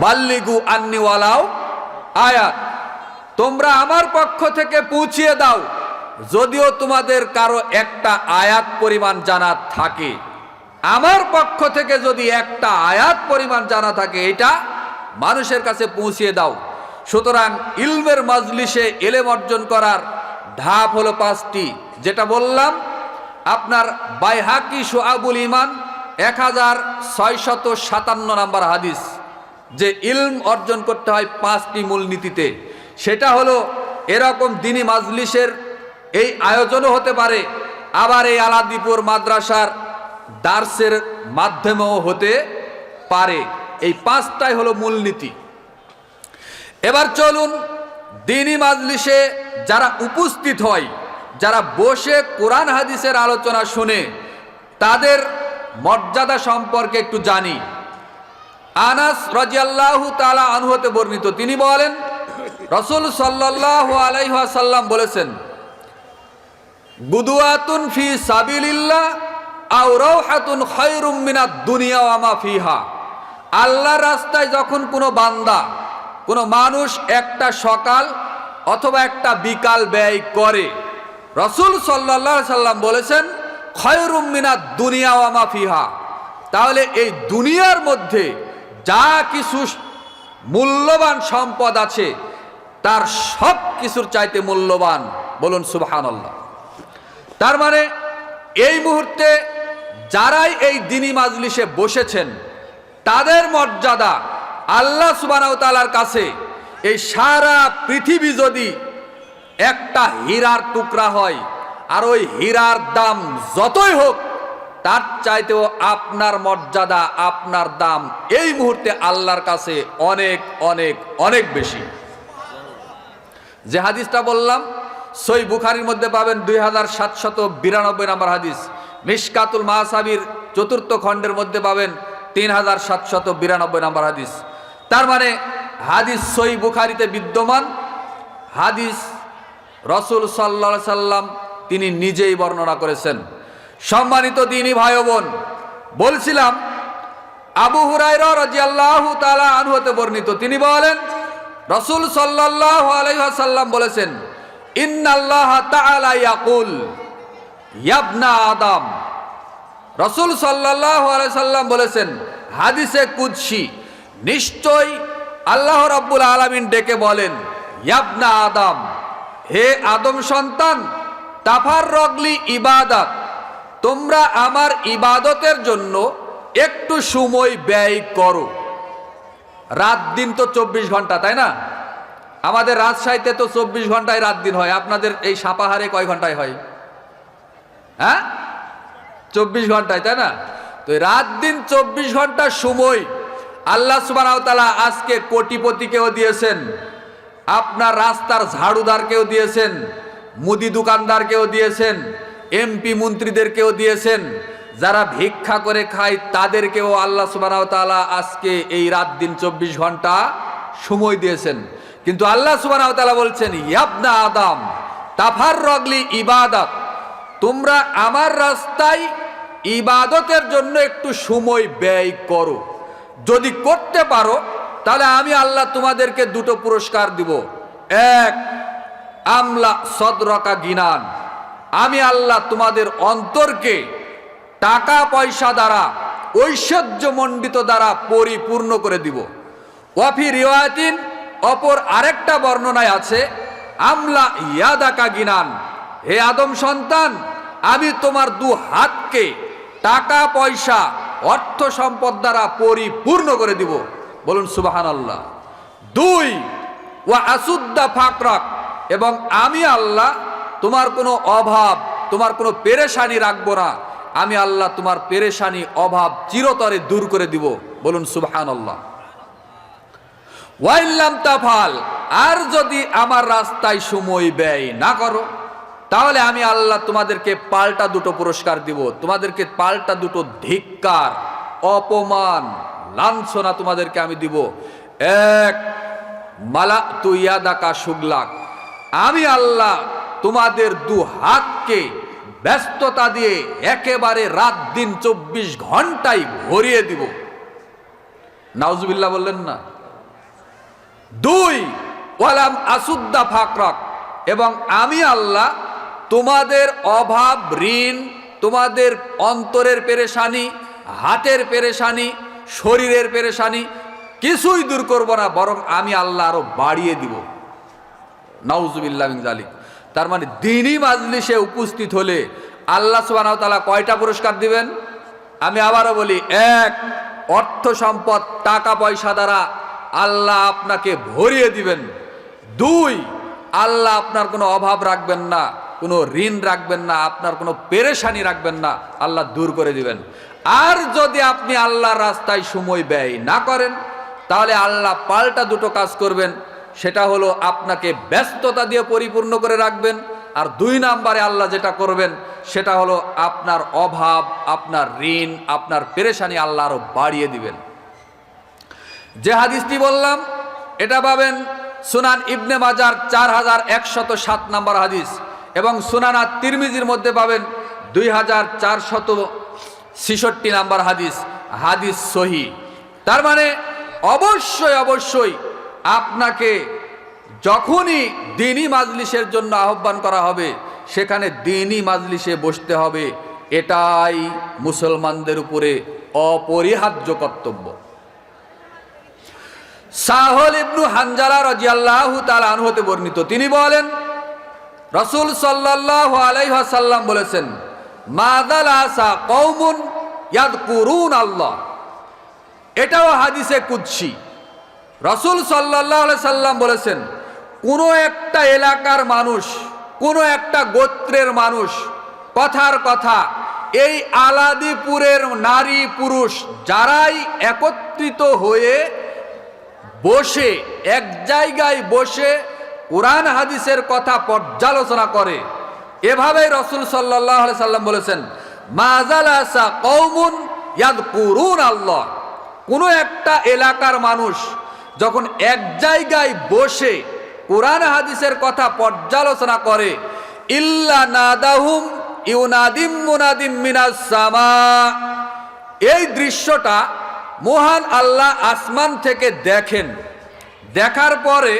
বাল্লিগু আন্নি ওয়ালাউ আয়াত, তোমরা আমার পক্ষ থেকে পৌঁছিয়ে দাও যদিও তোমাদের কারো একটা আয়াত পরিমাণ জানা থাকে। আমার পক্ষ থেকে যদি একটা আয়াত পরিমাণ জানা থাকে এটা মানুষের কাছে পৌঁছিয়ে দাও। সুতরাং ইলমের মাজলিসে এলেম অর্জন করার ধাপ হলো 5টি, যেটা বললাম আপনার বাইহাকি শুআবুল ঈমান 1657 নম্বর হাদিস, যে ইলম অর্জন করতে হয় 5টি মূলনীতিতে। সেটা হলো এরকম দ্বীনি মাজলিসের এই আয়োজনও হতে পারে, আবার এই আলাদিপুর মাদ্রাসার দার্সের মাধ্যমেও হতে পারে। এই 5টাই হলো মূলনীতি। এবার চলুন দ্বীনি মাজলিসে যারা উপস্থিত হয়, যারা বসে কোরআন হাদিসের আলোচনা শুনে, তাদের মর্যাদা সম্পর্কে একটু জানি। আনাস রাদিয়াল্লাহু তাআলা আনহু হতে বর্ণিত, তিনি বলেন রাসূল সাল্লাল্লাহু আলাইহি ওয়াসাল্লাম বলেছেন, গুদওয়াতুন ফি সাবিলিল্লাহ আও রাওহাতুন খায়রুম মিনাদ দুনিয়া ওয়া মা ফিহা। আল্লাহর রাস্তায় যখন কোনো বান্দা, কোনো মানুষ একটা সকাল অথবা একটা বিকাল ব্যয় করে, রাসূল সাল্লাল্লাহু আলাইহি সাল্লাম বলেছেন খায়রুম মিনাদ দুনিয়া ওয়া মা ফিহা, তাহলে এই দুনিয়ার মধ্যে যা কিছু মূল্যবান সম্পদ আছে তার সব কিছুর চাইতে মূল্যবান, বলুন সুবহানাল্লাহ। তার মানে এই মুহূর্তে যারাই এই দ্বীনি মাজলিসে বসেছেন তাদের মর্যাদা আল্লাহ সুবহানাহু ওয়া তাআলার কাছে এই সারা পৃথিবী যদি একটা হীরার টুকরা হয়, আর ওই হীরার দাম যতই হোক তার চাইতেও আপনার মর্যাদা, আপনার দাম এই মুহূর্তে আল্লাহর কাছে অনেক অনেক অনেক বেশি। যে হাদিসটা বললাম সহিহ বুখারীর মধ্যে পাবেন 2792 নম্বর হাদিস, মিশকাতুল মাসাবির 4th খণ্ডের মধ্যে পাবেন 3792 নম্বর হাদিস। তার মানে হাদিস সহিহ বুখারীতে বিদ্যমান হাদিস, রাসূল সাল্লাল্লাহু আলাইহি সাল্লাম তিনি নিজেই বর্ণনা করেছেন। সম্মানিত দ্বীনি ভাই ও বোন, বলছিলাম আবু হুরায়রা রাদিয়াল্লাহু তাআলা আনহু হতে বর্ণিত, তিনি বলেন রাসূল সাল্লাল্লাহু আলাইহি ওয়াসাল্লাম বলেছেন, ইন্নাল্লাহা তাআলা ইয়াকুল ইয়াবনা আদম। রাসূল সাল্লাল্লাহু আলাইহি সাল্লাম বলেছেন হাদিসে কুদসি, নিশ্চয় আল্লাহ রাব্বুল আলামিন ডেকে বলেন, ইয়াবনা আদম, হে আদম সন্তান, তাফাররগলি ইবাদাত, তোমরা আমার ইবাদতের জন্য একটু সময় ব্যয় করো। রাত দিন তো 24 ঘন্টা, তাই না? আমাদের রাজশাহীতে তো 24 ঘন্টায় রাত দিন হয়, আপনাদের এই সাপাহারে কয় ঘন্টায় হয়? হ্যাঁ, 24 ঘন্টায়, তাই না? তো রাত দিন 24 ঘন্টা সময় আল্লাহ সুবহানাহু ওয়া তাআলা আজকে কোটিপতিকেও দিয়েছেন, আপনার রাস্তার ঝাড়ুদারকেও দিয়েছেন, মুদি দোকানদারকেও দিয়েছেন, এমপি মন্ত্রীদেরকেও দিয়েছেন, যারা ভিক্ষা করে খায় তাদেরকেও আল্লাহ সুবহানাহু ওয়া তাআলা আজকে এই রাত দিন 24 ঘন্টা সময় দিয়েছেন। কিন্তু আল্লাহ সুবহানাহু ওয়া তাআলা বলছেন, ইয়াবনা আদম তাফাররগলি ইবাদাত, তোমরা আমার রাস্তায় ইবাদতের জন্য একটু সময় ব্যয় করো। যদি করতে পারো তাহলে আমি আল্লাহ তোমাদেরকে 2টো পুরস্কার দিব। এক, আমলা সদরকা গিনান, আমি আল্লাহ তোমাদের অন্তরকে টাকা পয়সা দ্বারা, ঐশ্বর্যমণ্ডিত দ্বারা পরিপূর্ণ করে দিব। ওয়াফি রিওয়ায়াতিন, অপর আরেকটা বর্ণনায় আছে, আমলা ইয়াদাকা গিনান, হে আদম সন্তান, আমি তোমার 2 হাতকে টাকা পয়সা অর্থ সম্পদ দ্বারা পরিপূর্ণ করে দিব, বলুন সুবহানাল্লাহ। 2, ওয়া আসুদ্দা ফাকরাক, এবং আমি আল্লাহ তোমার কোনো অভাব, তোমার কোনো পেরেশানি রাখবো না, আমি আল্লাহ তোমার পেরেশানি অভাব চিরতরে দূর করে দিব, বলুন সুবহানাল্লাহ। ওয়াইল্লাম তাফাল, আর যদি আমার রাস্তায় সময় ব্যয় না করো তাহলে আমি আল্লাহ তোমাদেরকে পাল্টা 2টো পুরস্কার দিব, তোমাদেরকে পাল্টা 2টো ধিক্কার, অপমান, লাঞ্ছনা তোমাদেরকে আমি দিব। এক, মালাতু ইয়াদাকা শুগলাক, আমি আল্লাহ তোমাদের 2 হাতকে ব্যস্ততা দিয়ে একেবারে রাত দিন 24 ঘন্টায় ভরিয়ে দিব। নাউজুবিল্লাহ বললেন না? দুই, ওয়ালাম আসুদ্দা ফাকরাক, এবং আমি আল্লাহ তোমাদের অভাব, ঋণ, তোমাদের অন্তরের পেরেশানি, হাতের পেরেশানি, শরীরের পেরেশানি কিছুই দূর করব না, বরং আমি আল্লাহ আরো বাড়িয়ে দিব। নাউজুবিল্লাহ মিন যালিক। তার মানে দ্বীনি মাজলিসে উপস্থিত হলে আল্লাহ সুবহানাহু ওয়া তাআলা কয়টা পুরস্কার দিবেন? আমি আবারও বলি, এক, অর্থ সম্পদ, টাকা পয়সা দ্বারা আল্লাহ আপনাকে ভরিয়ে দিবেন। দুই, আল্লাহ আপনার কোনো অভাব রাখবেন না, কোনো ঋণ রাখবেন না, আপনার কোনো পেরেশানি রাখবেন না, আল্লাহ দূর করে দিবেন। আর যদি আপনি আল্লাহর রাস্তায় সময় ব্যয় না করেন, তাহলে আল্লাহ পাল্টা দুটো কাজ করবেন। সেটা হলো আপনাকে ব্যস্ততা দিয়ে পরিপূর্ণ করে রাখবেন, আর দুই নম্বরে আল্লাহ যেটা করবেন সেটা হলো আপনার অভাব, আপনার ঋণ, আপনার পেরেশানি আল্লাহ আরো বাড়িয়ে দিবেন। যে হাদিসটি বললাম এটা পাবেন সুনান ইবনে মাজার 4107 নম্বর হাদিস, এবং সুনান তিরমিজির মধ্যে পাবেন 2466 নম্বর হাদিস, হাদিস সহি। তার মানে অবশ্যই অবশ্যই আপনাকে যখনই দ্বীনি মাজলিসের জন্য আহ্বান করা হবে সেখানে দ্বীনি মাজলিসে বসতে হবে, এটাই মুসলমানদের উপরে অপরিহার্য কর্তব্য। সাহল ইবনু হানজালা রাদিয়াল্লাহু তাআলা আনহু হতে বর্ণিত, তিনি বলেন রাসূল সাল্লাল্লাহু আলাইহি ওয়াসাল্লাম বলেছেন, মাযালাসা কওমুন ইয়াযকুরুন আল্লাহ। এটাও হাদিসে কুদসি। রাসূল সাল্লাল্লাহু আলাইহি সাল্লাম বলেছেন, কোনো একটা এলাকার মানুষ, কোনো একটা গোত্রের মানুষ, কথার কথা এই আলাদিপুরের নারী পুরুষ যারাই একত্রিত হয়ে বসে এক জায়গায় বসে কোরআন হাদিসের কথা পর্যালোচনা করে, এভাবেই রাসূল সাল্লাল্লাহু আলাইহি সাল্লাম বলেছেন, মাযালাসা কওমুন ইয়াযকুরুন আল্লাহ। কোনো একটা এলাকার মানুষ যখন এক জায়গায় বসে কোরআন হাদিসের কথা পর্যালোচনা করে, ইল্লা নাদাহুম ইউনাদিম মুনাদিম মিনাস সামা। এই দৃশ্যটা মহান আল্লাহ আসমান থেকে দেখেন। দেখার পরে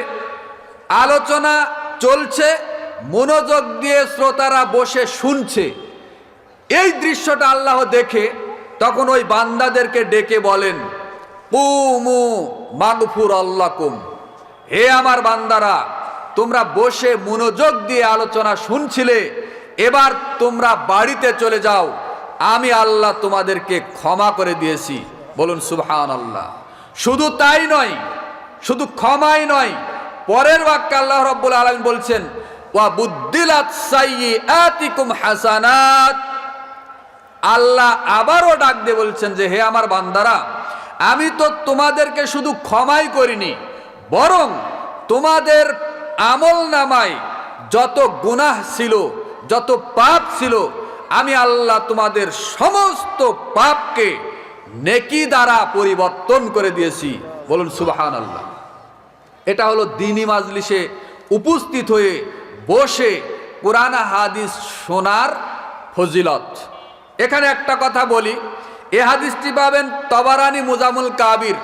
আলোচনা চলছে, মনোযোগ দিয়ে শ্রোতারা বসে শুনছে। এই দৃশ্যটা আল্লাহ দেখে তখন ওই বান্দাদেরকে ডেকে বলেন, কুমু মাগফুর আল্লাকুম, হে আমার বান্দারা, তোমরা বসে মনোযোগ দিয়ে আলোচনা শুনছিলে, এবার তোমরা বাড়িতে চলে যাও, আমি আল্লাহ তোমাদেরকে ক্ষমা করে দিয়েছি। বলুন সুবহানাল্লাহ। শুধু তাই নয়, শুধু ক্ষমাই নয়, পরের বাক্যে আল্লাহ রাব্বুল আলামিন বলছেন, ওয়া বুদ্দিলাত সাইয়্যাতিকুম হাসানাত। আল্লাহ আবারও ডাক দিয়ে বলছেন যে, হে আমার বান্দারা, আমি তো তোমাদেরকে শুধু ক্ষমাই করিনি, বরং তোমাদের আমল নামায় যত গুনাহ ছিল, যত পাপ ছিল, আমি আল্লাহ তোমাদের সমস্ত পাপকে নেকি দ্বারা পরিবর্তন করে দিয়েছি। বলুন সুবহানাল্লাহ। এটা হলো দ্বীনি মাজলিসে উপস্থিত হয়ে বসে কোরআন হাদিস শোনার ফজিলত। এখানে একটা কথা বলি, এ হাদিসটি পাবেন তবারানি মুজামুল কাবির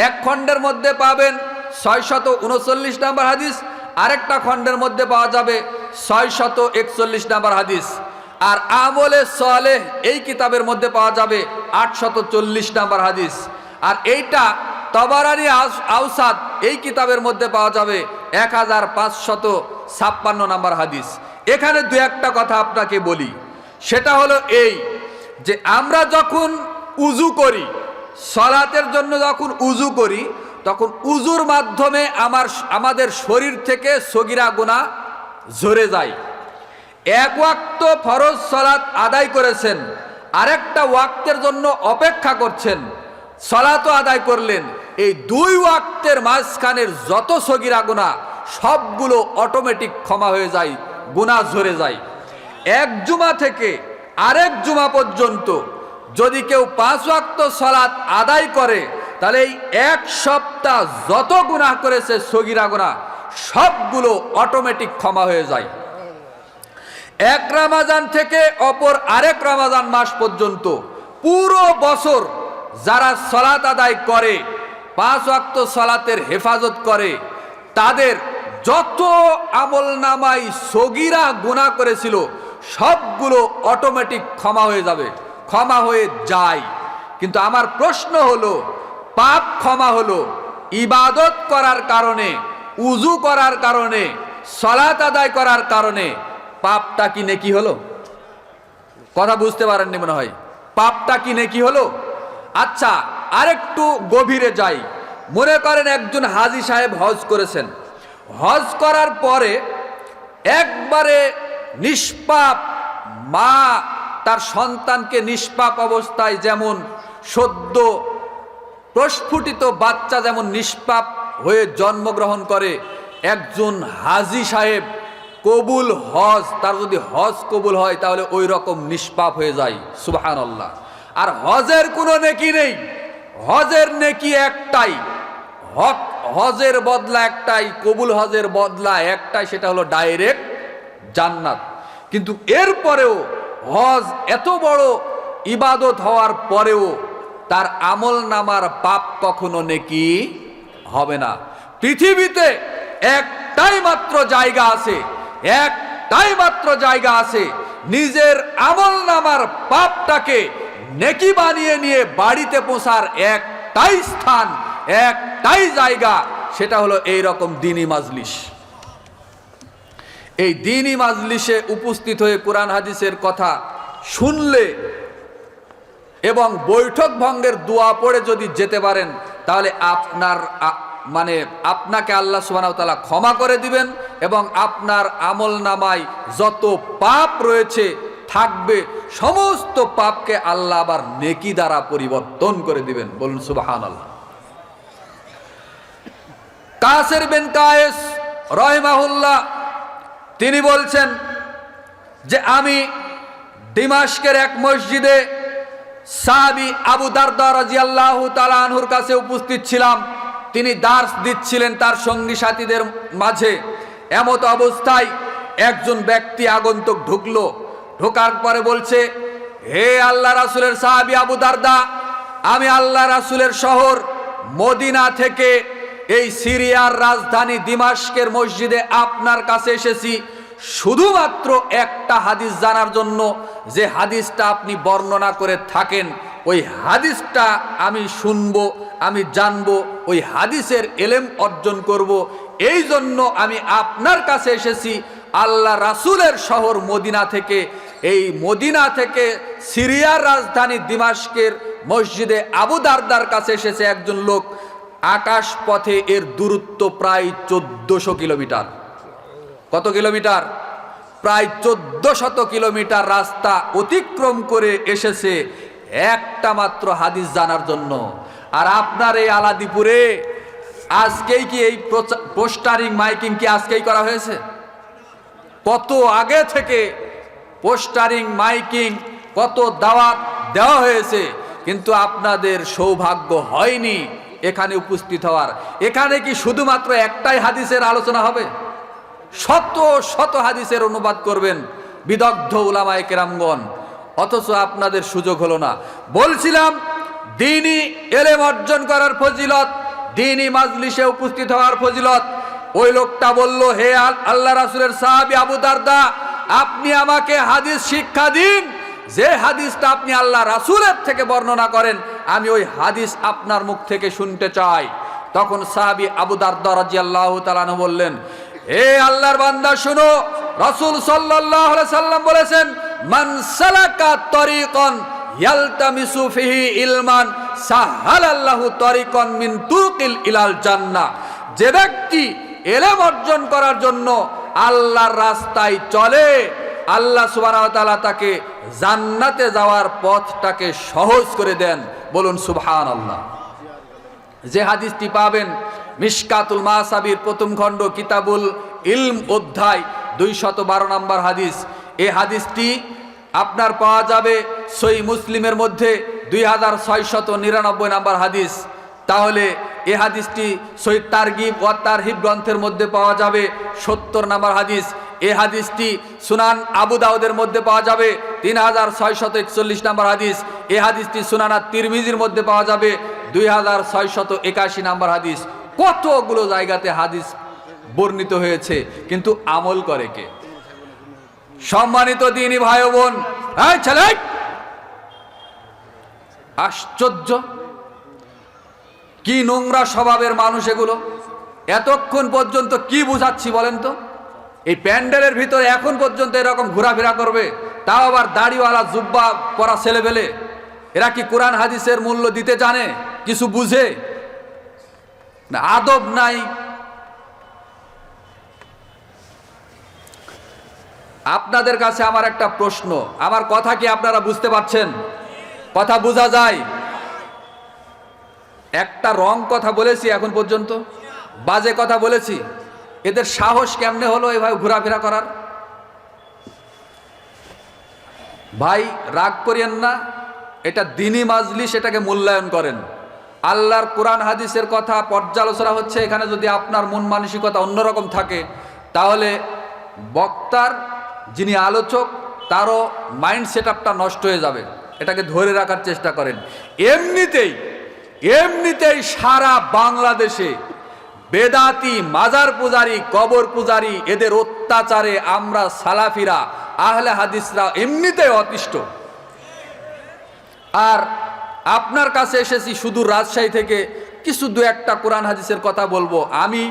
1 খণ্ডের মধ্যে পাবেন 639 নম্বর হাদিস, আরেকটা খণ্ডের মধ্যে পাওয়া যাবে 641 নম্বর হাদিস, আর আমলে সালেহ এই কিতাবের মধ্যে পাওয়া যাবে 840 নম্বর হাদিস, আর এইটা তবারানি আওসাদ এই কিতাবের মধ্যে পাওয়া যাবে 1556 নম্বর হাদিস। এখানে দু একটা কথা আপনাকে বলি, সেটা হলো এই যে আমরা যখন উজু করি, সালাতের জন্য যখন উজু করি, তখন উজুর মাধ্যমে আমাদের শরীর থেকে সগীরা গুনাহ ঝরে যায়। এক ওয়াক্ত ফরজ সালাত আদায় করেছেন, আরেকটা ওয়াক্তের জন্য অপেক্ষা করছেন, সালাতও আদায় করলেন, এই 2 ওয়াক্তের মাঝখানের যত সগীরা গুনাহ সবগুলো অটোমেটিক ক্ষমা হয়ে যায়, গুনাহ ঝরে যায়। এক জুমা থেকে আরেক জুমা পর্যন্ত যদি কেউ 5 ওয়াক্ত সালাত আদায় করে, তাহলে এই এক সপ্তাহ যত গুনাহ করেছে সগীরা গুনাহ সবগুলো অটোমেটিক ক্ষমা হয়ে যায়। এক রমাজান থেকে অপর আরেক রমাজান মাস পর্যন্ত পুরো বছর যারা সালাত আদায় করে, 5 ওয়াক্ত সালাতের হেফাজত করে, তাদের যত আমলনামায় সগীরা গুনাহ করেছিল সবগুলো অটোমেটিক ক্ষমা হয়ে যাবে, ক্ষমা হয়ে যায়। কিন্তু আমার প্রশ্ন হলো, পাপ ক্ষমা হলো, ইবাদত করার কারণে, উযু করার কারণে, সালাত আদায় করার কারণে পাপটা কি নেকি হলো? কথা বুঝতে পারেননি মনে হয়। পাপটা কি নেকি হলো? আচ্ছা, আরেকটু গভীরে যাই। মনে করেন একজন হাজী সাহেব হজ করেছেন, হজ করার পরে একবারে নিষ্পাপ মা তার সন্তানকে নিষ্পাপ অবস্থায়, যেমন সদ্য প্রস্ফুটিত বাচ্চা যেমন নিষ্পাপ হয়ে জন্মগ্রহণ করে, একজন হাজী সাহেব কবুল হজ, তার যদি হজ কবুল হয় তাহলে ওই রকম নিষ্পাপ হয়ে যায়। সুবহানাল্লাহ। আর হজের কোনো নেকি নেই, হজের নেকি একটাই, হজের বদলা একটাই, কবুল হজের বদলা একটাই, সেটা হলো ডাইরেক্ট জান্নাত। কিন্তু এরপরেও হজ এত বড় ইবাদত হওয়ার পরেও তার আমল নামার পাপ কখনো নেকি হবে না। পৃথিবীতে একটাই মাত্র জায়গা আছে, একটাই মাত্র জায়গা আছে নিজের আমল নামার পাপটাকে নেকি বানিয়ে নিয়ে বাড়িতে পৌঁছার একটাই স্থান, একটাই জায়গা, সেটা হলো এই রকম দ্বীনি মাজলিস। এই দ্বীনি মাজলিসে উপস্থিত হয়ে কোরআন হাদিসের কথা শুনলে এবং বৈঠক ভঙ্গের দোয়া পড়ে যদি যেতে পারেন, তাহলে আপনাকে আল্লাহ সুবহানাহু ওয়া তাআলা ক্ষমা করে দিবেন এবং আপনার আমল নামায় যত পাপ রয়েছে থাকবে সমস্ত পাপকে আল্লাহ আবার নেকি দ্বারা পরিবর্তন করে দিবেন। বলুন সুবহানাল্লাহ। কাসির বিন কায়েস রাহিমাহুল্লাহ তিনি বলছেন যে আমি দিমাশকের এক মসজিদে সাহাবী আবু দারদা রাদিয়াল্লাহু তাআলা আনহুর কাছে উপস্থিত ছিলাম। তিনি দার্স দিচ্ছিলেন তার সঙ্গী সাথীদের মাঝে। এমত অবস্থায় একজন ব্যক্তি আগন্তুক ঢুকলো, ঢোকার পরে বলছে, হে আল্লাহ রাসূলের সাহাবী আবু দারদা, আমি আল্লাহ রাসূলের শহর মদিনা থেকে এই সিরিয়ার রাজধানী দিমাশকের মসজিদে আপনার কাছে এসেছি শুধুমাত্র একটা হাদিস জানার জন্য। যে হাদিসটা আপনি বর্ণনা করে থাকেন ওই হাদিসটা আমি শুনবো, আমি জানবো, ওই হাদিসের ইলম অর্জন করব। এই জন্য আমি আপনার কাছে এসেছি। আল্লাহ রাসূলের শহর মদিনা থেকে, এই মদিনা থেকে সিরিয়ার রাজধানী দিমাশকের মসজিদে আবু দারদার কাছে এসেছে একজন লোক। আকাশ পথে এর দূরত্ব প্রায় 1400 কিলোমিটার। কত কিলোমিটার? প্রায় 1400 কিলোমিটার রাস্তা অতিক্রম করে এসেছে একটা মাত্র হাদিস জানার জন্য। আর আপনার এই আলাদিপুরে আজকেই কি এই পোস্টারিং মাইকিং কি আজকেই করা হয়েছে? কত আগে থেকে পোস্টারিং মাইকিং, কত দাওয়াত দেওয়া হয়েছে, কিন্তু আপনাদের সৌভাগ্য হয়নি এখানে উপস্থিত হওয়ার। এখানে কি শুধুমাত্র একটাই হাদিসের আলোচনা হবে? শত শত হাদিসের অনুবাদ করবেন বিদগ্ধ উলামায়ে কেরামগণ, অথচ আপনাদের সুযোগ হলো না। বলছিলাম দ্বীনি ইলম অর্জন করার ফজিলত, দ্বীনি মাজলিসে উপস্থিত হওয়ার ফজিলত। ওই লোকটা বলল, হে আল্লাহ রাসূলের সাহাবী আবু দারদা, আপনি আমাকে হাদিস শিক্ষা দিন। যে হাদিসটা আপনি আল্লাহ রাসূলের থেকে বর্ণনা করেন আমি ওই হাদিস আপনার মুখ থেকে শুনতে চাই। তখন সাহাবী আবু দারদা রাদিয়াল্লাহু তাআলা আনহু বললেন, হে আল্লাহর বান্দা শুনো, রাসূল সাল্লাল্লাহু আলাইহি সাল্লাম বলেছেন, মান সালাকা তরিকান ইয়ালতামিসু ফিহি ইলমান সাহালাল্লাহু তরিকান মিন তুরকিল ইলাল জান্নাহ। যে ব্যক্তি ইলম অর্জন করার জন্য আল্লাহর রাস্তায় চলে, আল্লাহ সুবহানাহু ওয়া তাআলা তাকে জান্নাতে যাওয়ার পথটাকে সহজ করে দেন। বলুন সুবহানাল্লাহ। যে হাদিসটি পাবেন মিশকাতুল মাসাবির প্রথম খণ্ড কিতাবুল ইলম অধ্যায় 212 নম্বর হাদিস। এই হাদিসটি আপনার পাওয়া যাবে সহিহ মুসলিমের মধ্যে 2699 নম্বর হাদিস। তাহলে এই হাদিসটি সহিহ তারগিব ওয়া তারহিব গ্রন্থের মধ্যে পাওয়া যাবে 70 নম্বর হাদিস। এই হাদিসটি সুনান আবু দাউদের মধ্যে পাওয়া যাবে 3641 নম্বর হাদিস। এই হাদিসটি সুনান তিরমিজির মধ্যে পাওয়া যাবে 2681 নাম্বার হাদিস, কতগুলো জায়গাতে হাদিস বর্ণিত হয়েছে, কিন্তু আমল করে কে? সম্মানিত দ্বীনি ভাই ও বোন, এই ছেলে, আশ্চর্য, কি নোংরা স্বভাবের মানুষ এগুলো। এতক্ষণ পর্যন্ত কি বুঝাচ্ছি বলেন তো? এই প্যান্ডেলের ভিতরে এখন পর্যন্ত এরকম ঘোরাফেরা করবে, তাও আবার দাড়িওয়ালা জুব্বা পরা ছেলে পেলে। এরা কি কোরআন হাদিসের মূল্য দিতে জানে? কিছু বুঝে না, আদব নাই। আপনাদের কাছে আমার একটা প্রশ্ন, আমার কথা কি আপনারা বুঝতে পারছেন? কথা বোঝা যায়? একটা রং কথা বলেছি এখন পর্যন্ত, বাজে কথা বলেছি, এদের সাহস কেমনে হলো এভাবে ঘোরাফেরা করার? ভাই রাগ করিয়েন না, এটা দ্বীনি মাজলিস, এটাকে মূল্যায়ন করেন। আল্লাহর কোরআন হাদিসের কথা পর্যালোচনা হচ্ছে, এখানে যদি আপনার মন মানসিকতা অন্যরকম থাকে, তাহলে বক্তার যিনি আলোচক তারও মাইন্ড সেট আপটা নষ্ট হয়ে যাবে। এটাকে ধরে রাখার চেষ্টা করেন। এমনিতেই সারা বাংলাদেশে বেদাতি, মাজার পূজারি, কবর পূজারি, এদের অত্যাচারে আমরা সালাফিরা, আহলে হাদিসরা এমনিতেই অতিষ্ঠ। আর আপনার কাছে এসেছি শুধু রাজশাহী থেকে, কিছু দু একটা কোরআন হাদিসের কথা বলবো। আমি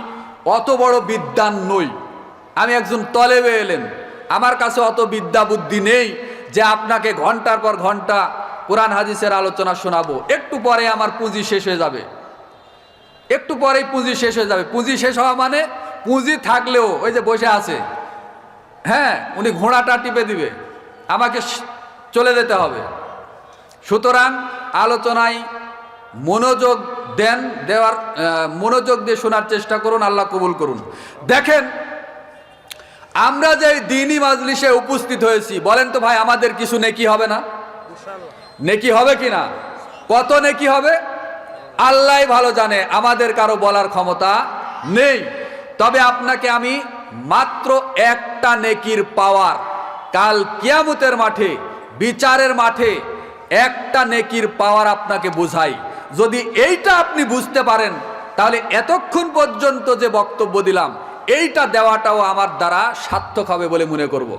অত বড় বিদ্বান নই, আমি একজন তলেবে এলেম। আমার কাছে অত বিদ্যা বুদ্ধি নেই যে আপনাকে ঘন্টার পর ঘন্টা কোরআন হাদিসের আলোচনা শোনাবো। একটু পরে আমার পুঁজি শেষ হয়ে যাবে, একটু পরেই পুঁজি শেষ হয়ে যাবে। পুঁজি শেষ হওয়া মানে পুঁজি থাকলেও ওই যে বসে আছে, হ্যাঁ, উনি ঘোড়াটা টিপে দিবে, আমাকে চলে যেতে হবে। সুতরাং আলোচনায় মনোযোগ দেন, মনোযোগ দিয়ে শোনার চেষ্টা করুন, আল্লাহ কবুল করুন। দেখেন, আমরা যে দ্বীনি মাজলিসে উপস্থিত হয়েছি, বলেন তো ভাই আমাদের কিছু নেকি হবে না? নেকি হবে কিনা? কত নেকি হবে আল্লাহ ভালো জানে, আমাদের কারো বলার ক্ষমতা নেই। তবে আপনাকে আমি মাত্র একটা নেকির পাওয়ার, কাল কিয়ামতের মাঠে, বিচারের মাঠে একটা নেকির পাওয়ার আপনাকে বুঝাই। যদি এইটা আপনি বুঝতে পারেন, তাহলে এতক্ষণ পর্যন্ত যে বক্তব্য দিলাম এইটা দেওয়াটাও আমার দ্বারা সার্থক হবে বলে মনে করব।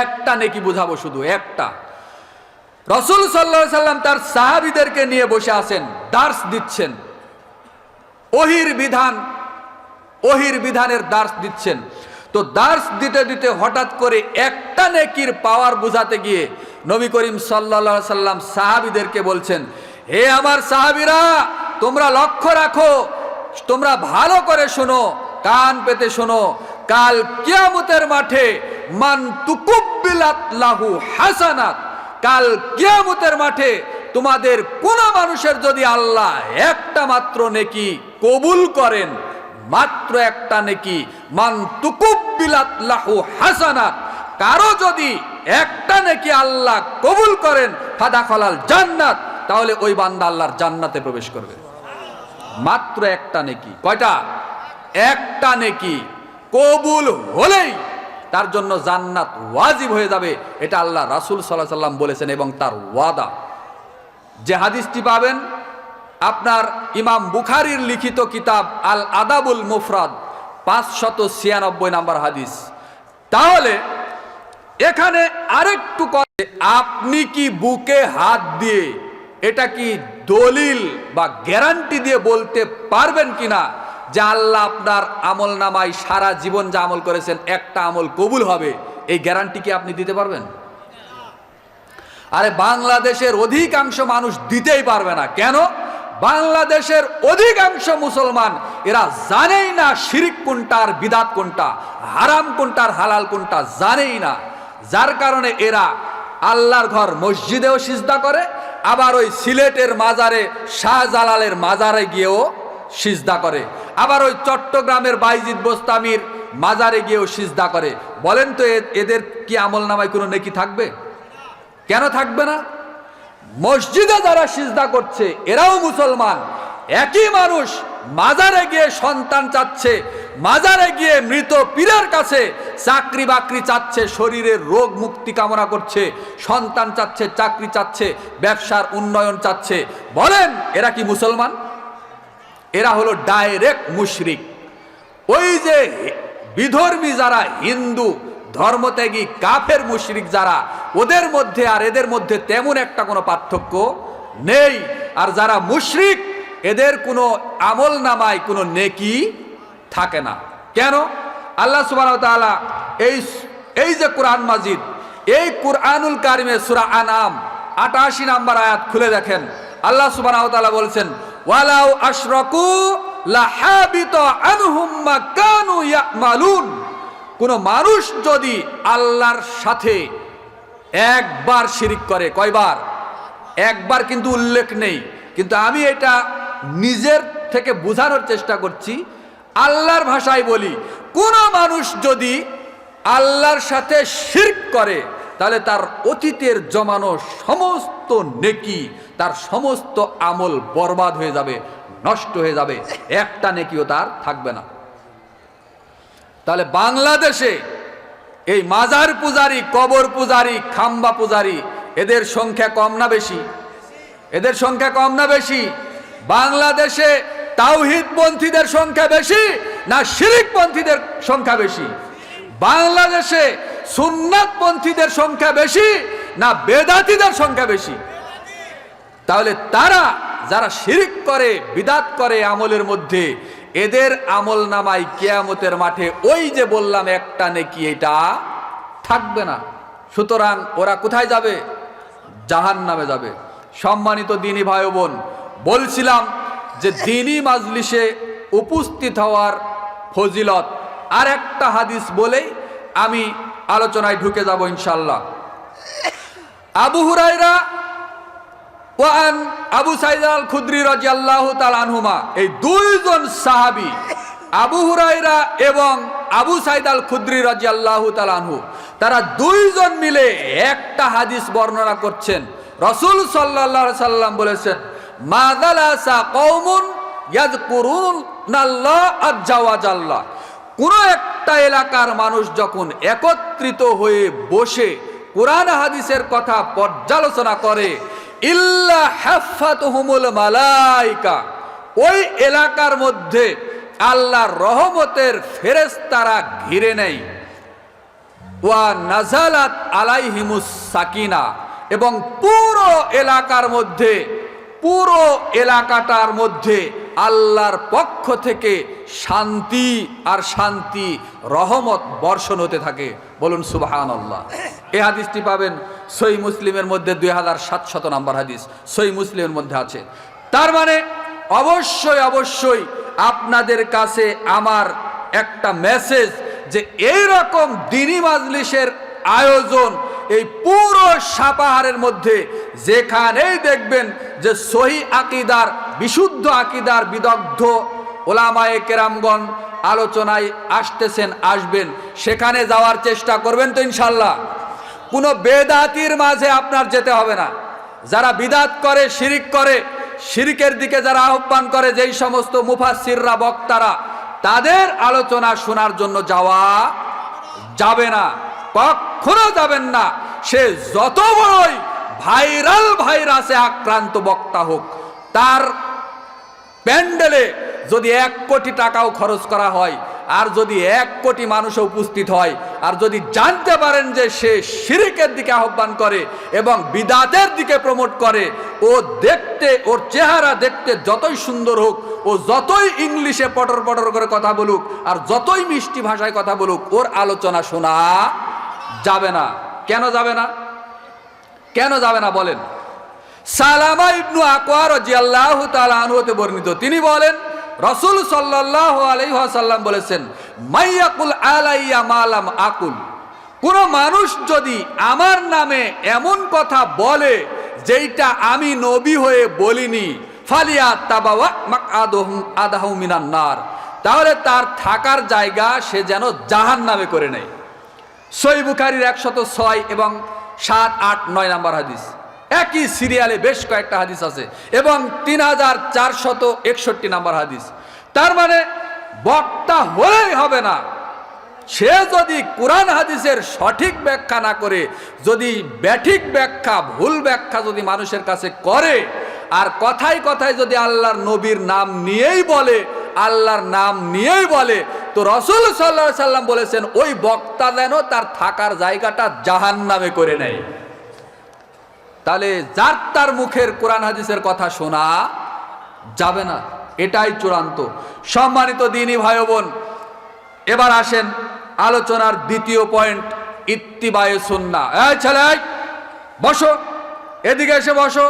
একটা নেকি বুঝাবো, শুধু একটা। রাসূল সাল্লাল্লাহু আলাইহি সাল্লাম তার সাহাবীদেরকে নিয়ে বসে আছেন, দার্স দিচ্ছেন, ওহির বিধানের দার্স দিচ্ছেন। তো দার্স দিতে দিতে হঠাৎ করে একটা নেকির পাওয়ার বুঝাতে গিয়ে নবী করিম সাল্লাল্লাহু আলাইহি সাল্লাম সাহাবীদেরকে বলছেন, হে আমার সাহাবীরা, তোমরা লক্ষ্য রাখো, তোমরা ভালো করে শোনো, কান পেতে শোনো। কাল কিয়ামতের মাঠে মান তুকুব্বিলাত লাহু হাসানাত, কাল কিয়ামতের মাঠে তোমাদের কোন মানুষের যদি আল্লাহ একটা মাত্র নেকি কবুল করেন, মাত্র একটা নেকি, মান তুকুব্বিলাত লাহু হাসানাত, কারো যদি একটা নেকি আল্লাহ কবুল করেন, ফাদাখালাল জান্নাত, তাহলে ওই বান্দা আল্লাহর জান্নাতে প্রবেশ করবে। মাত্র একটা নেকি। কয়টা? একটা নেকি কবুল হলেই তার জন্য জান্নাত ওয়াজিব হয়ে যাবে। এটা আল্লাহ রাসূল সাল্লাল্লাহু আলাইহি সাল্লাম বলেছেন এবং তার ওয়াদা। যে হাদিসটি পাবেন আপনার ইমাম বুখারীর লিখিত কিতাব আল আদাবুল মুফরাদ 596 নাম্বার হাদিস। তাহলে এখানে আরেকটু কথা, আপনি কি বুকে হাত দিয়ে এটা কি দলিল বা গ্যারান্টি দিয়ে বলতে পারবেন কিনা যে আল্লাহ আপনার আমল নামায় সারা জীবন যা আমল করেছেন একটা আমল কবুল হবে? এই গ্যারান্টি কি আপনি দিতে পারবেন? আরে বাংলাদেশের অধিকাংশ মানুষ দিতেই পারবে না। কেন? বাংলাদেশের অধিকাংশ মুসলমান এরা জানেই না শিরক কোনটা আর বিদাত কোনটা, হারাম কোনটা আর হালাল কোনটা জানেই না। যার কারণে এরা আল্লাহর ঘর মসজিদেও সিজদা করে, আবার ওই সিলেটের মাজারে, শাহজালালের মাজারে গিয়েও সিজদা করে, আবার ওই চট্টগ্রামের বাইজিদ বোস্তামির মাজারে গিয়েও সিজদা করে। বলেন তো এদের কি আমল নামায় কোনো নেকি থাকবে? কেন থাকবে না? মসজিদে যারা সিজদা করছে এরাও মুসলমান, একই মানুষ, মাজারে গিয়ে সন্তান চাচ্ছে, মাজারে গিয়ে মৃত পীরের কাছে চাকরি বাকরি চাচ্ছে, শরীরের রোগ মুক্তি কামনা করছে, সন্তান চাচ্ছে, চাকরি চাচ্ছে, ব্যবসার উন্নয়ন চাচ্ছে। বলেন এরা কি মুসলমান? এরা হলো ডাইরেক্ট মুশরিক। ওই যে বিধর্মী যারা, হিন্দু ধর্মত্যাগী কাফের মুশরিক যারা, ওদের মধ্যে আর এদের মধ্যে তেমন একটা কোনো পার্থক্য নেই। আর যারা মুশরিক এদের কোনো আমল নামায় কোনো নেকি থাকে না। কেন? আল্লাহ সুবহানাহু ওয়া তাআলা এই যে কোরআন মাজিদ, এই কুরআনুল কারিমে সূরা আনআম 88 নম্বর আয়াত খুলে দেখেন। আল্লাহ সুবহানাহু ওয়া তাআলা বলছেন, ওয়ালাউ আশরাকু লাহাবিতা আনহুম মা কানু ইয়ামালুন। কোন মানুষ যদি আল্লাহর সাথে একবার শিরিক করে, কয়বার? একবার কিন্তু উল্লেখ নেই, কিন্তু আমি এটা নিজের থেকে বোঝানোর চেষ্টা করছি। আল্লাহর ভাষায় বলি, কোন মানুষ যদি আল্লাহর সাথে শিরক করে তাহলে তার অতীতের জমানো সমস্ত নেকি, তার সমস্ত আমল বরবাদ হয়ে যাবে, নষ্ট হয়ে যাবে, একটা নেকিও তার থাকবে না। তাহলে বাংলাদেশে এই মাজার পূজারি, কবর পূজারি, খাম্বা পূজারি এদের সংখ্যা কম না বেশি? এদের সংখ্যা কম না বেশি? বাংলাদেশে তাওহীদপন্থীদের সংখ্যা বেশি না শিরকপন্থীদের সংখ্যা বেশি? বাংলাদেশে সুন্নাতপন্থীদের সংখ্যা বেশি না বেদাতীদের সংখ্যা বেশি? তাহলে তারা যারা শিরক করে, বিদাত করে আমলের মধ্যে, এদের আমল নামায় কিয়ামতের মাঠে ওই যে বললাম একটা নেকি এটা থাকবে না। সুতরাং ওরা কোথায় যাবে? জাহান্নামে যাবে। সম্মানিত দ্বীনি ভাই বোন, বলছিলাম যে দ্বীনি মাজলিসে উপস্থিত হওয়ার ফজিলত। আর একটা হাদিস বলেই আমি আলোচনায় ঢুকে যাব ইনশাআল্লাহ। আবু হুরায়রা ওয়ান আবু সাঈদ আল খুদরি রাদিয়াল্লাহু তাআলা আনহুমা, এই দুইজন সাহাবী আবু হুরায়রা এবং আবু সাঈদ আল খুদরি রাদিয়াল্লাহু তাআলা আনহু, তারা দুইজন মিলে একটা হাদিস বর্ণনা করছেন। রাসূল সাল্লাল্লাহু আলাইহি সাল্লাম বলেছেন, মা যালাসা কওমুন ইয়াযকুরুনাল্লাহ আযজা ওয়া জাল্লা। কোন একটা এলাকার মানুষ যখন একত্রিত হয়ে বসে কোরআন হাদিসের কথা পর্যালোচনা করে, ইল্লা হাফাতুহুমুল মালাইকা, ওই এলাকার মধ্যে আল্লাহর রহমতের ফেরেশতারা ঘিরে নেয়। ওয়া নাজালাত আলাইহিমুস সাকিনা, এবং পুরো এলাকার মধ্যে, পুরো এলাকাটার মধ্যে আল্লাহর পক্ষ থেকে শান্তি আর শান্তি, রহমত বর্ষণ হতে থাকে। বলুন সুবহানাল্লাহ। এই হাদিসটি পাবেন সহিহ মুসলিমের মধ্যে 2700 নম্বর হাদিস সহিহ মুসলিমের মধ্যে আছে। তার মানে অবশ্যই অবশ্যই আপনাদের কাছে আমার একটা মেসেজ যে এই রকম দ্বীনি মাজলিসের আয়োজন এই পুরো সাপাহারের মধ্যে যেখানেই দেখবেন যে সহিহ আকীদার, বিশুদ্ধ আকীদার বিদগ্ধ ওলামায়ে কেরামগণ আলোচনায় আসতেছেন, আসবেন, সেখানে যাওয়ার চেষ্টা করবেন তো ইনশাল্লাহ। কোনো বেদাতির মাঝে আপনার যেতে হবে না। যারা বিদাত করে, শিরিক করে, শিরিকের দিকে যারা আহ্বান করে, যেই সমস্ত মুফাসসিররা, বক্তারা, তাদের আলোচনা শোনার জন্য যাওয়া যাবে না, কখনো যাবেন না। সে যত বড়ই ভাইরাল ভাইরাসে আক্রান্ত বক্তা হোক, তার প্যান্ডেলে যদি 1 কোটি টাকাও খরচ করা হয়, আর যদি 1 কোটি মানুষও উপস্থিত হয়, আর যদি জানতে পারেন যে সে শিরকের দিকে আহ্বান করে এবং বিদাতের দিকে প্রমোট করে, ও দেখতে, ওর চেহারা দেখতে যতই সুন্দর হোক, ও যতই ইংলিশে পটর পটর করে কথা বলুক, আর যতই মিষ্টি ভাষায় কথা বলুক, ওর আলোচনা শোনা যাবে না। কেন যাবে না? কেন যাবে না বলেন? সালামা ইবনু আকওয়া রাদিয়াল্লাহু তাআলা আনহু হতে বর্ণিত, তিনি বলেন, রাসূল সাল্লাল্লাহু আলাইহি ওয়াসাল্লাম বলেছেন, মাইয়াকুল আলাইয়া মালাম আকুল, কোন মানুষ যদি আমার নামে এমন কথা বলে যেটা আমি নবী হয়ে বলিনি, ফালিয়া তাবাওয়া মাকআদাহু মিনান নার, তাহলে তার থাকার জায়গা সে যেন জাহান্নামে করে নেয়। সহিহ বুখারীর 106 এবং 7, 8, 9 নম্বর হাদিস। একই সিরিয়ালে বেশ কয়েকটা হাদিস আছে, এবং 3461 নম্বর হাদিস। তার মানে বক্তা হলেই হবে না, সে যদি কোরআন হাদিসের সঠিক ব্যাখ্যা না করে, যদি ব্যাঠিক ব্যাখ্যা, ভুল ব্যাখ্যা যদি মানুষের কাছে করে, আর কথায় কথায় যদি আল্লাহর নবীর নাম নিয়েই বলে, আল্লাহর নাম নিয়েই বলে, তো রাসূল সাল্লাল্লাহু আলাইহি সাল্লাম বলেছেন ওই বক্তা যেন তার থাকার জায়গাটা জাহান্নামে করে নেয়। তাহলে যার তার মুখের কোরআন হাদিসের কথা শোনা যাবে না, এটাই চূড়ান্ত। সম্মানিত দ্বীনি ভাই বোন, এবার আসেন আলোচনার দ্বিতীয় পয়েন্ট, ইত্তিবায়ে সুন্নাহ। এই ছেলে বসো, এদিকে এসে বসো,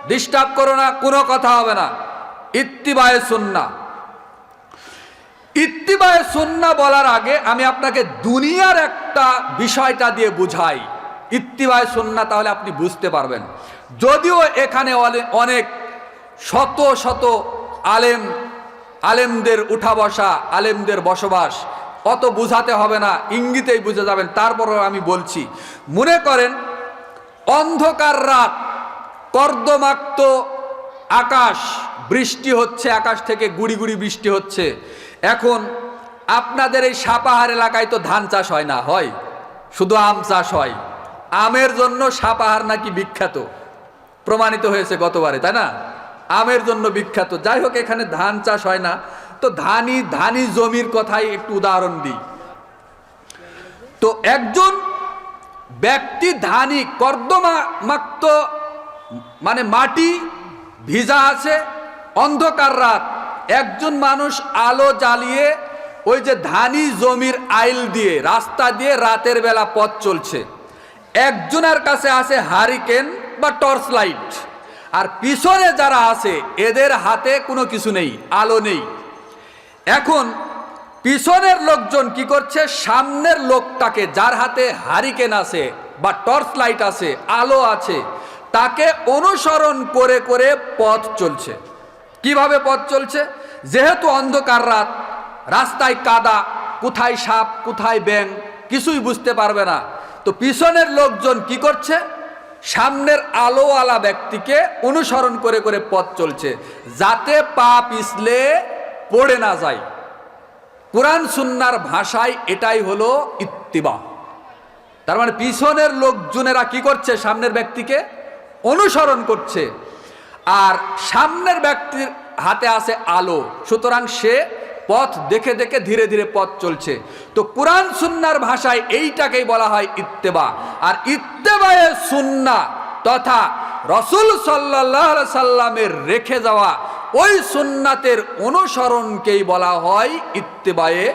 ডিস্টার্ব করো না, কোনো কথা হবে না। ইত্তিবায়ে সুন্নাহ, ইত্তিবায়ে সুন্নাহ বলার আগে আমি আপনাকে দুনিয়ার একটা বিষয়টা দিয়ে বুঝাই। ইত্তিবায়ে সুন্নাহ তাহলে আপনি বুঝতে পারবেন। যদিও এখানে অনেক শত শত আলেমদের উঠা বসা, আলেমদের বসবাস, অত বুঝাতে হবে না, ইঙ্গিতেই বুঝে যাবেন। তারপরও আমি বলছি, মনে করেন অন্ধকার রাত, কর্দমাক্ত আকাশ, বৃষ্টি হচ্ছে, আকাশ থেকে গুড়ি গুড়ি বৃষ্টি হচ্ছে। এখন আপনাদের এই সাপাহার এলাকায় তো ধান চাষ হয় না, হয় শুধু আম চাষ হয়। আমের জন্য সাপাহার নাকি বিখ্যাত, প্রমাণিত হয়েছে গতবারে, তাই না? আমের জন্য বিখ্যাত। যাই হোক, এখানে ধান চাষ হয় না, তো ধানি জমির কথাই একটু উদাহরণ দিই। তো একজন ব্যক্তি ধানি, কর্দমাক্ত মানে মাটি ভিজা আছে, অন্ধকার রাত, একজন মানুষ আলো জ্বালিয়ে ওই যে ধানি জমির আইল দিয়ে, রাস্তা দিয়ে রাতের বেলা পথ চলছে। একজনের কাছে আছে হারিকেন বা টর্চ লাইট, আর পিছনে যারা আছে এদের হাতে কোনো কিছু নেই, আলো নেই। এখন পিছনের লোকজন কি করছে, সামনের লোকটাকে, যার হাতে হারিকেন আছে বা টর্চ লাইট আছে, আলো আছে, তাকে অনুসরণ করে করে পথ চলছে। কিভাবে পথ চলছে? যেহেতু অন্ধকার রাত, রাস্তায় কাদা, কোথায় সাপ কোথায় ব্যাঙ কিছুই বুঝতে পারবে না, তো পিছনের লোকজন কি করছে, সামনের আলোওয়ালা ব্যক্তিকে অনুসরণ করে করে পথ চলছে, যাতে পা পিছলে পড়ে না যায়। কোরআন সুন্নাহর ভাষায় এটাই হলো ইত্তিবা। তার মানে পিছনের লোকজনেরা কি করছে, সামনের ব্যক্তিকে অনুসরণ করছে, আর সামনের ব্যক্তির হাতে আছে আলো, সুতরাং সে পথ দেখে দেখে ধীরে ধীরে পথ চলছে। তো কোরআন সুন্নাহর ভাষায় এইটাকেই বলা হয় ইত্তেবা। আর ইত্তেবায়ে সুন্নাহ তথা রাসূল সাল্লাল্লাহু আলাইহি সাল্লামের রেখে যাওয়া ওই সুন্নাতের অনুসরণকেই বলা হয় ইত্তেবায়ে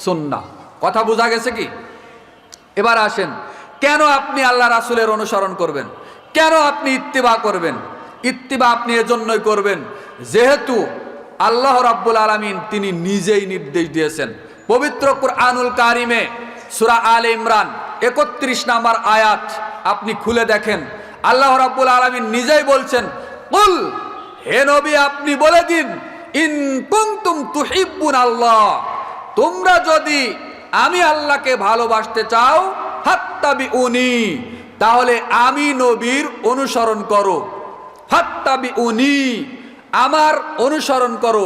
সুন্নাহ। কথা বোঝা গেছে কি? এবার আসেন, কেন আপনি আল্লাহ রাসূলের অনুসরণ করবেন, কেন আপনি ইত্তেবা করবেন? ইত্তেবা আপনি এজন্যই করবেন যেহেতু আল্লাহ রাব্বুল আলামিন তিনি নিজেই নির্দেশ দিয়েছেন। পবিত্র কুরআনুল কারিমে সূরা আলে ইমরান 31 নম্বর আয়াত আপনি খুলে দেখেন, আল্লাহ রাব্বুল আলামিন নিজেই বলছেন, কুল, হে নবী আপনি বলে দিন, ইন কুনতুম তুহিব্বুন আল্লাহ, তোমরা যদি আমি আল্লাহকে ভালোবাসতে চাও, ফাত্তাবিউনি, তাহলে আমি নবীর অনুসরণ করো। ফাত্তাবিউনি, আমার অনুসরণ করো।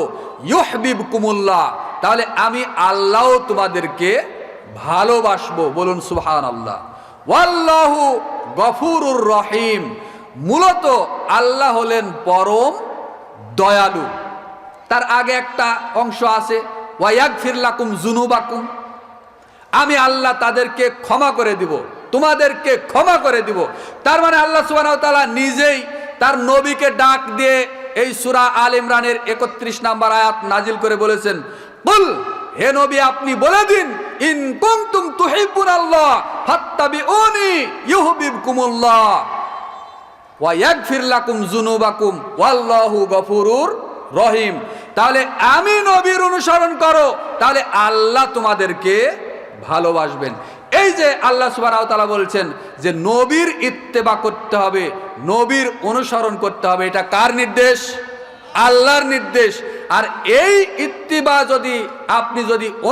ইউহিব্বুকুমুল্লাহ, তাহলে আমি আল্লাহ তোমাদেরকে ভালোবাসবো। বলুন সুবহানাল্লাহ। ওয়াল্লাহু গফুরুর রহিম, মূলত আল্লাহ হলেন পরম দয়ালু। তার আগে একটা অংশ আছে, ওয়ায়াগফির লাকুম যুনুবাকুম, আমি আল্লাহ তাদেরকে ক্ষমা করে দিব, তোমাদেরকে ক্ষমা করে দিব। তার মানে আল্লাহ সুবহানাহু ওয়া তাআলা নিজেই তার নবীকে ডাক দিয়ে এই সূরা আল ইমরানের 31 নম্বর আয়াত নাজিল করে বলেছেন, কুল, হে নবী আপনি বলে দিন, ইন কুনতুম তুহিব্বুনাল্লাহ ফাত্তাবিউনি ইউহিব্বুকুমুল্লাহ ওয়া ইয়াগফির লাকুম যুনুবাকুম ওয়াল্লাহু গফুরুর রহিম, তাহলে আমি নবীর অনুসরণ করো, তাহলে আল্লাহ তোমাদেরকে ভালোবাসবেন। এই যে আল্লাহ সুবহানাহু ওয়া তাআলা বলছেন যে নবীর ইত্তেবা করতে হবে, নবীর অনুসরণ করতে হবে, এটা কার নির্দেশ? আল্লাহর নির্দেশ। আর এই ইত্তিবা যদি আপনি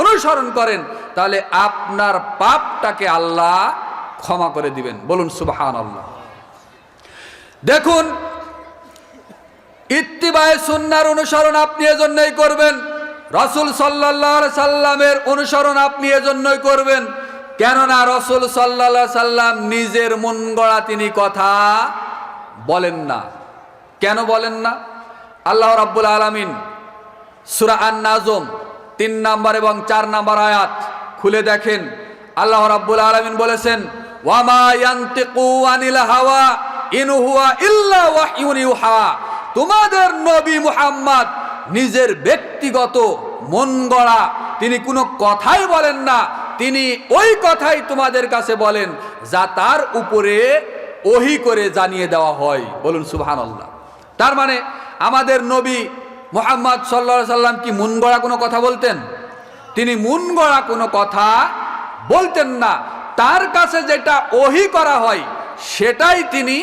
অনুসরণ করেন, তাহলে আপনার পাপটাকে আল্লাহ ক্ষমা করে দিবেন। বলুন সুবহানাল্লাহ। দেখুন, ইত্তিবায়ে সুন্নাহর অনুসরণ আপনি এজন্যই করবেন রাসূল সাল্লাল্লাহু আলাইহি সাল্লামের অনুসরণ আপনি এজন্যই করবেন, কেননা রাসূল সাল্লাল্লাহু আলাইহি সাল্লাম নিজের মন গড়া তিনি কথা বলেন না। কেন বলেন না? আল্লাহ রাব্বুল আলামিন সূরা আন-নাজম 3 নম্বর এবং 4 নম্বর আয়াত খুলে দেখেন। আল্লাহ রাব্বুল আলামিন বলেছেন, ওয়ামা ইয়ানতিকু আনিল হাওয়া ইন হুয়া ইল্লা ওয়াহয়ুন ইউহা। তোমাদের নবী মুহাম্মদ নিজের ব্যক্তিগত মন গড়া তিনি কোনো কথাই বলেন না, তিনি ওই কথাই তোমাদের কাছে বলেন যা তার উপরে ওহী করে জানিয়ে দেওয়া হয়। বলুন সুবহানাল্লাহ। তার মানে আমাদের নবী মুহাম্মদ সাল্লাল্লাহু আলাইহি সাল্লাম কি মন গড়া কোনো কথা বলতেন? তিনি মন গড়া কোনো কথা বলতেন না। তার কাছে যেটা ওহী করা হয় সেটাই তিনি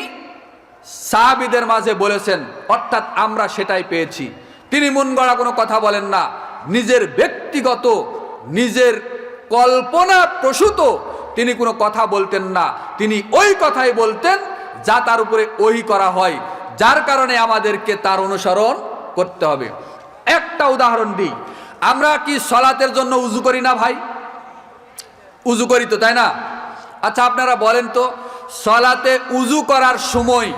সাহাবীদের মাঝে বলেছেন, অর্থাৎ আমরা সেটাই পেয়েছি। তিনি মন গড়া কোনো কথা বলেন না, নিজের ব্যক্তিগত নিজের কল্পনা প্রসূত তিনি কোনো কথা বলতেন না, তিনি ওই কথাই বলতেন যা তার উপরে ওহী করা হয়, যার কারণে আমাদেরকে তার অনুসরণ করতে হবে। একটা উদাহরণ দিই, আমরা কি সালাতের জন্য উযু করি না ভাই? উযু করি তো, তাই না? আচ্ছা আপনারা বলেন তো, সালাতে উযু করার সময়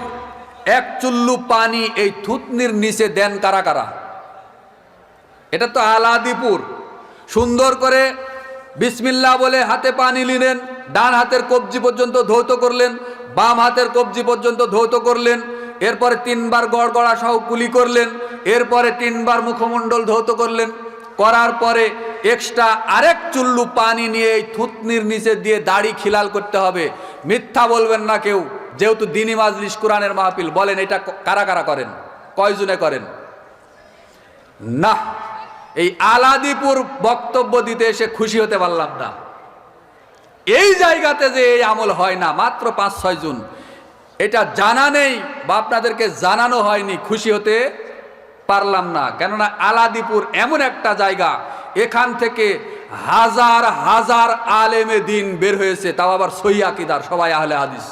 এক চুল্লু পানি এই থুতনির নিচে দেন কারা কারা? এটা তো আলাদিপুর। সুন্দর করে বিসমিল্লাহ বলে হাতে পানি নিলেন, ডান হাতের কবজি পর্যন্ত ধৌত করলেন, বাম হাতের কবজি পর্যন্ত ধৌত করলেন, এরপরে 3 বার গড়গড়া সহ কুলি করলেন, এরপরে 3 বার মুখমণ্ডল ধৌত করলেন, করার পরে এক্সট্রা আরেক চুল্লু পানি নিয়ে এই থুতনির নিচে দিয়ে দাড়ি খিলাল করতে হবে। মিথ্যা বলবেন না কেউ, যেহেতু দ্বীনি মাজলিস কোরআনের মাহফিল। বলেন এটা কারা কারা করেন? কয়জনে করেন? না, এই আলাদিপুর বক্তব্য দিতে এসে খুশি হতে পারলাম না। এই জায়গাতে যে এই আমল হয় না, মাত্র 5-6 জন, এটা জানা নেই বা আপনাদেরকে জানানো হয়নি, খুশি হতে পারলাম না। কেননা আলাদিপুর এমন একটা জায়গা, এখান থেকে হাজার হাজার আলেমে দিন বের হয়েছে, তাও আবার সহিহ আকীদার, সবাই আহলে হাদিস।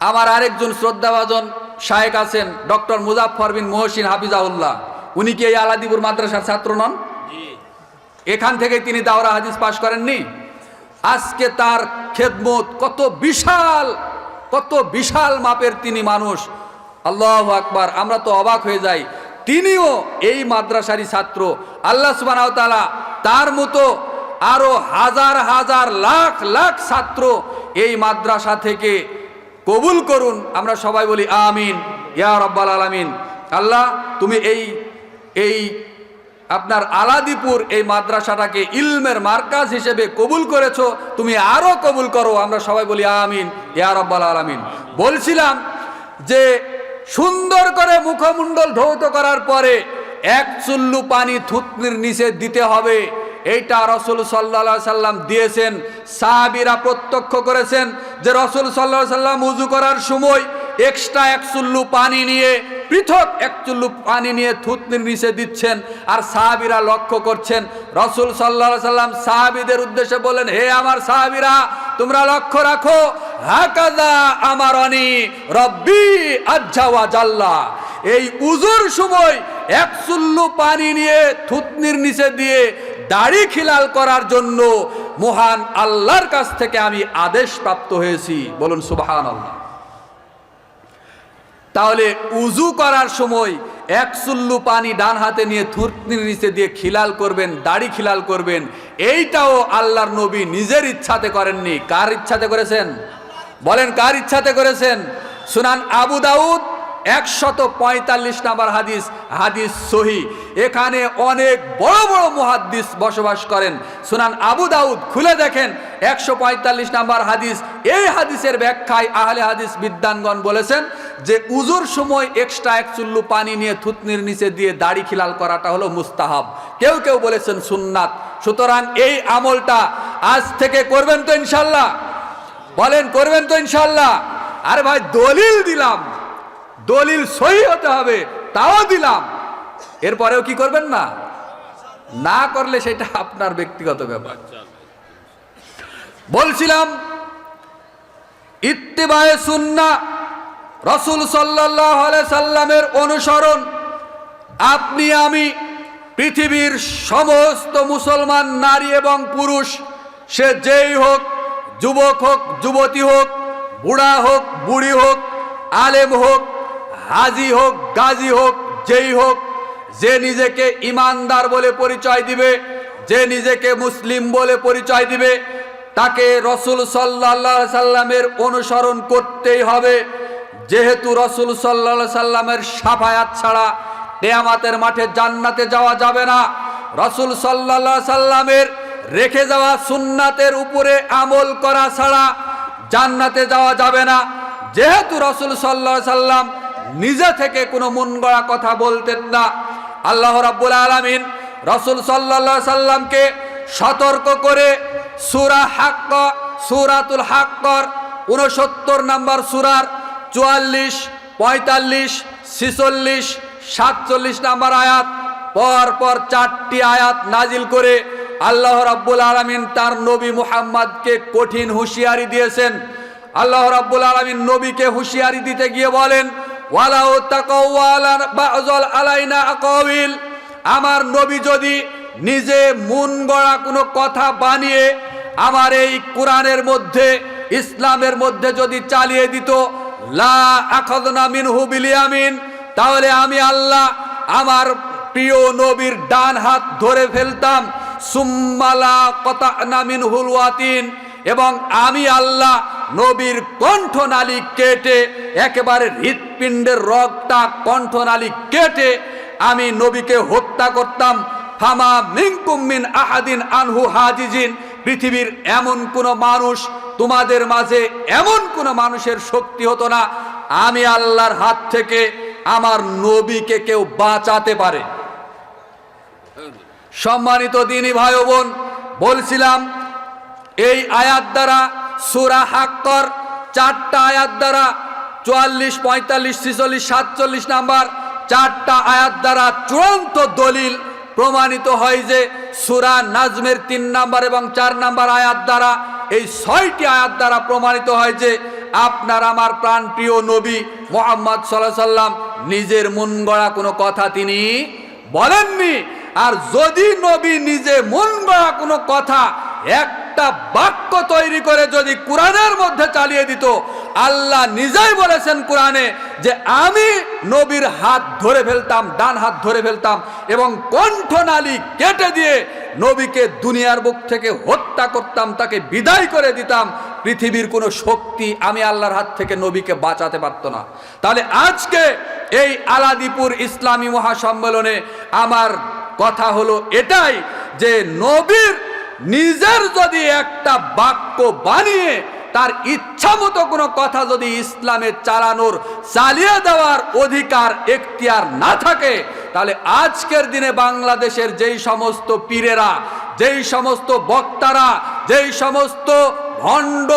আমার আরেকজন শ্রদ্ধাভাজন শায়েখ আছেন ডক্টর মুজাফফর বিন মুহসিন হাফিজাহুল্লাহ, উনি কি এই আলাদিপুর মাদ্রাসার ছাত্র নন? এখান থেকে তিনি দাওরা হাদিস পাশ করেননি? আজকে তার খেদমত কত বিশাল মাপের তিনি মানুষ। আল্লাহু আকবার, আমরা তো অবাক হয়ে যাই। তিনিও এই মাদ্রাসারই ছাত্র। আল্লাহ সুবহানাহু ওয়া তাআলা তার মতো আরো হাজার হাজার লাখ লাখ ছাত্র এই মাদ্রাসা থেকে কবুল করুন। আমরা সবাই বলি আমিন ইয়া রাব্বাল আলামিন। আল্লাহ তুমি এই আপনার আলাদিপুর এই মাদ্রাসাটাকে ইলমের মার্কাজ হিসেবে কবুল করেছো, তুমি আরো কবুল করো। আমরা সবাই বলি আমিন ইয়া রাব্বাল আলামিন। বলছিলাম যে সুন্দর করে মুখমণ্ডল ধৌত করার পরে এক চুল্লু পানি থুতনির নিচে দিতে হবে। এইটা রাসূল সাল্লাল্লাহু আলাইহি সাল্লাম দিয়েছেন। সাহাবীরা প্রত্যক্ষ করেছেন যে রাসূল সাল্লাল্লাহু আলাইহি সাল্লাম ওযু করার সময় এক্সট্রা এক চুল্লু পানি নিয়ে, পৃথক এক চুল্লু পানি নিয়ে থুতনির নিচে দিচ্ছেন, আর সাহাবীরা লক্ষ্য করছেন। রাসূল সাল্লাল্লাহু আলাইহি সাল্লাম সাহাবীদের উদ্দেশ্যে বলেন, হে আমার সাহাবীরা, তোমরা লক্ষ্য রাখো, হাকাযা আমারানি রব্বি আজ্জা ওয়া জাল্লা। এই উযুর সময় এক চুল্লু পানি নিয়ে থুতনির নিচে দিয়ে দাড়ি খিলাল করার জন্য মহান আল্লাহর কাছ থেকে আমি আদেশ প্রাপ্ত হয়েছি। বলুন সুবহানাল্লাহ। তাহলে উযু করার সময় এক চুল্লু পানি ডান হাতে নিয়ে থুতনির নিচে দিয়ে খিলাল করবেন, দাড়ি খিলাল করবেন, এইটাও আল্লাহর নবী নিজের ইচ্ছাতে করেননি। কার ইচ্ছাতে করেছেন? বলেন কার ইচ্ছাতে করেছেন? সুনান আবু দাউদ 145 নম্বর হাদিস, হাদিস সহিহ। এখানে অনেক বড় বড় মুহাদ্দিস বসবাস করেন। সুনান আবু দাউদ খুলে দেখেন, 145 নম্বর হাদিস। এই হাদিসের ব্যাখ্যায় আহলে হাদিস বিদ্বানগণ বলেছেন যে উযুর সময় এক্সট্রা এক চুল্লু পানি নিয়ে থুতনির নিচে দিয়ে দাড়ি খিলাল করাটা হলো মুস্তাহাব, কেউ কেউ বলেছেন সুন্নাত। সুতরাং এই আমলটা আজ থেকে করবেন তো ইনশাল্লাহ? বলেন করবেন তো ইনশাল্লাহ? আরে ভাই দলিল দিলাম, দলিল সহি হতে হবে, তাও দিলাম, এরপরেও কি করবেন না? না করলে সেটা আপনার ব্যক্তিগত ব্যাপার। বলছিলাম ইত্তিবায়ে সুন্নাহ, রাসূল সাল্লাল্লাহু আলাইহি সাল্লামের অনুসরণ। আপনি আমি পৃথিবীর সমস্ত মুসলমান নারী এবং পুরুষ, সে যেই হোক, যুবক হোক, যুবতী হোক, বুড়া হোক, বুড়ি হোক, আলেম হোক, হাজি হোক, গাজী হোক, যেই হোক, যে নিজেকে ইমানদার বলে পরিচয় দিবে, যে নিজেকে মুসলিম বলে পরিচয় দিবে, তাকে রসুল সাল্লাল্লাহু আলাইহি সাল্লামের অনুসরণ করতেই হবে। যেহেতু রসুল সাল্লাল্লাহু আলাইহি সাল্লামের শাফায়াত ছাড়া কিয়ামতের মাঠে জান্নাতে যাওয়া যাবে না। রসুল সাল্লাল্লাহু আলাইহি সাল্লামের রেখে যাওয়া সুন্নাতের উপরে আমল করা ছাড়া জান্নাতে যাওয়া যাবে না। যেহেতু রসুল সাল্লাল্লাহু আলাইহি সাল্লাম নিজে থেকে কোনো মন গড়া কথা বলতেন না, আল্লাহ রাব্বুল আলামিন রসুল সাল্লাল্লাহু আলাইহি সাল্লামকে সতর্ক করে সূরা হাক্ক, সূরাতুল হাক্কর 69 নম্বর সূরার 44, 45, 46, 47 নম্বর আয়াত পর পর 4টি আয়াত নাজিল করে আল্লাহ রাব্বুল আলামিন তার নবী মুহাম্মদকে কঠিন হুঁশিয়ারি দিয়েছেন। আল্লাহ রাব্বুল আলামিন নবীকে হুঁশিয়ারি দিতে গিয়ে বলেন, ওয়ালাউ তাকাওয়ালা বা'যাল আলাইনা আকাওয়িল, আমার নবী যদি নিজে মন গড়া কোনো কথা বানিয়ে আমার এই কোরআনের মধ্যে, ইসলামের মধ্যে যদি চালিয়ে দিত, লা আখাযনা মিনহু বিল ইয়ামিন, তাহলে আমি আল্লাহ আমার প্রিয় নবীর ডান হাত ধরে ফেলতাম, সুম্মা লা কাতা'না মিনহুল ওয়াতিন, এবং আমি আল্লাহ নবীর কণ্ঠনালী কেটে, একেবারে হৃৎপিণ্ডের রগটা কণ্ঠনালী কেটে আমি নবীকে হত্যা করতাম। ফামা মিনকুম মিন আহাদিন আনহু হাজিজিন, পৃথিবীর এমন কোন মানুষ, তোমাদের মাঝে এমন কোন মানুষের শক্তি হতো না আমি আল্লাহর হাত থেকে আমার নবীকে কেউ বাঁচাতে পারে। সম্মানিত দ্বীনি ভাই ও বোন, বলছিলাম এই আয়াত দ্বারা, সূরা হাক্কর 4টা আয়াত দ্বারা, 44, 45, 46, 47 নাম্বার 4টা আয়াত দ্বারা চূড়ান্ত দলিল প্রমাণিত হয় যে সূরা নাজমের 3 নাম্বার এবং 4 নাম্বার আয়াত দ্বারা, এই 6টি আয়াত দ্বারা প্রমাণিত হয় যে আপনার আমার প্রাণ প্রিয় নবী মুহাম্মদ সাল্লাল্লাহু আলাইহি সাল্লাম নিজের মন গড়া কোনো কথা তিনি বলেননি। আর যদি নবী নিজে মন গড়া কোনো কথা, একটা বাক্য তৈরি করে যদি কোরআনের মধ্যে চালিয়ে দিত, আল্লাহ নিজেই বলেছেন কোরআনে যে আমি নবীর হাত ধরে ফেলতাম, ডান হাত ধরে ফেলতাম এবং কণ্ঠনালী কেটে দিয়ে নবীকে দুনিয়ার বুক থেকে হত্যা করতাম, তাকে বিদায় করে দিতাম। পৃথিবীর কোনো শক্তি আমি আল্লাহর হাত থেকে নবীকে বাঁচাতে পারত না। তাহলে আজকে এই আলাদীপুর ইসলামী মহাসম্মেলনে আমার কথা হলো এটাই যে নবীর নিজের যদি একটা বাক্য বানিয়ে তার ইচ্ছা মতো কোনো কথা যদি ইসলামে চালানোর, চালিয়ে দেওয়ার অধিকার, এখতিয়ার না থাকে, তাহলে আজকের দিনে বাংলাদেশের যেই সমস্ত পীরেরা, যেই সমস্ত বক্তারা, যেই সমস্ত ভণ্ড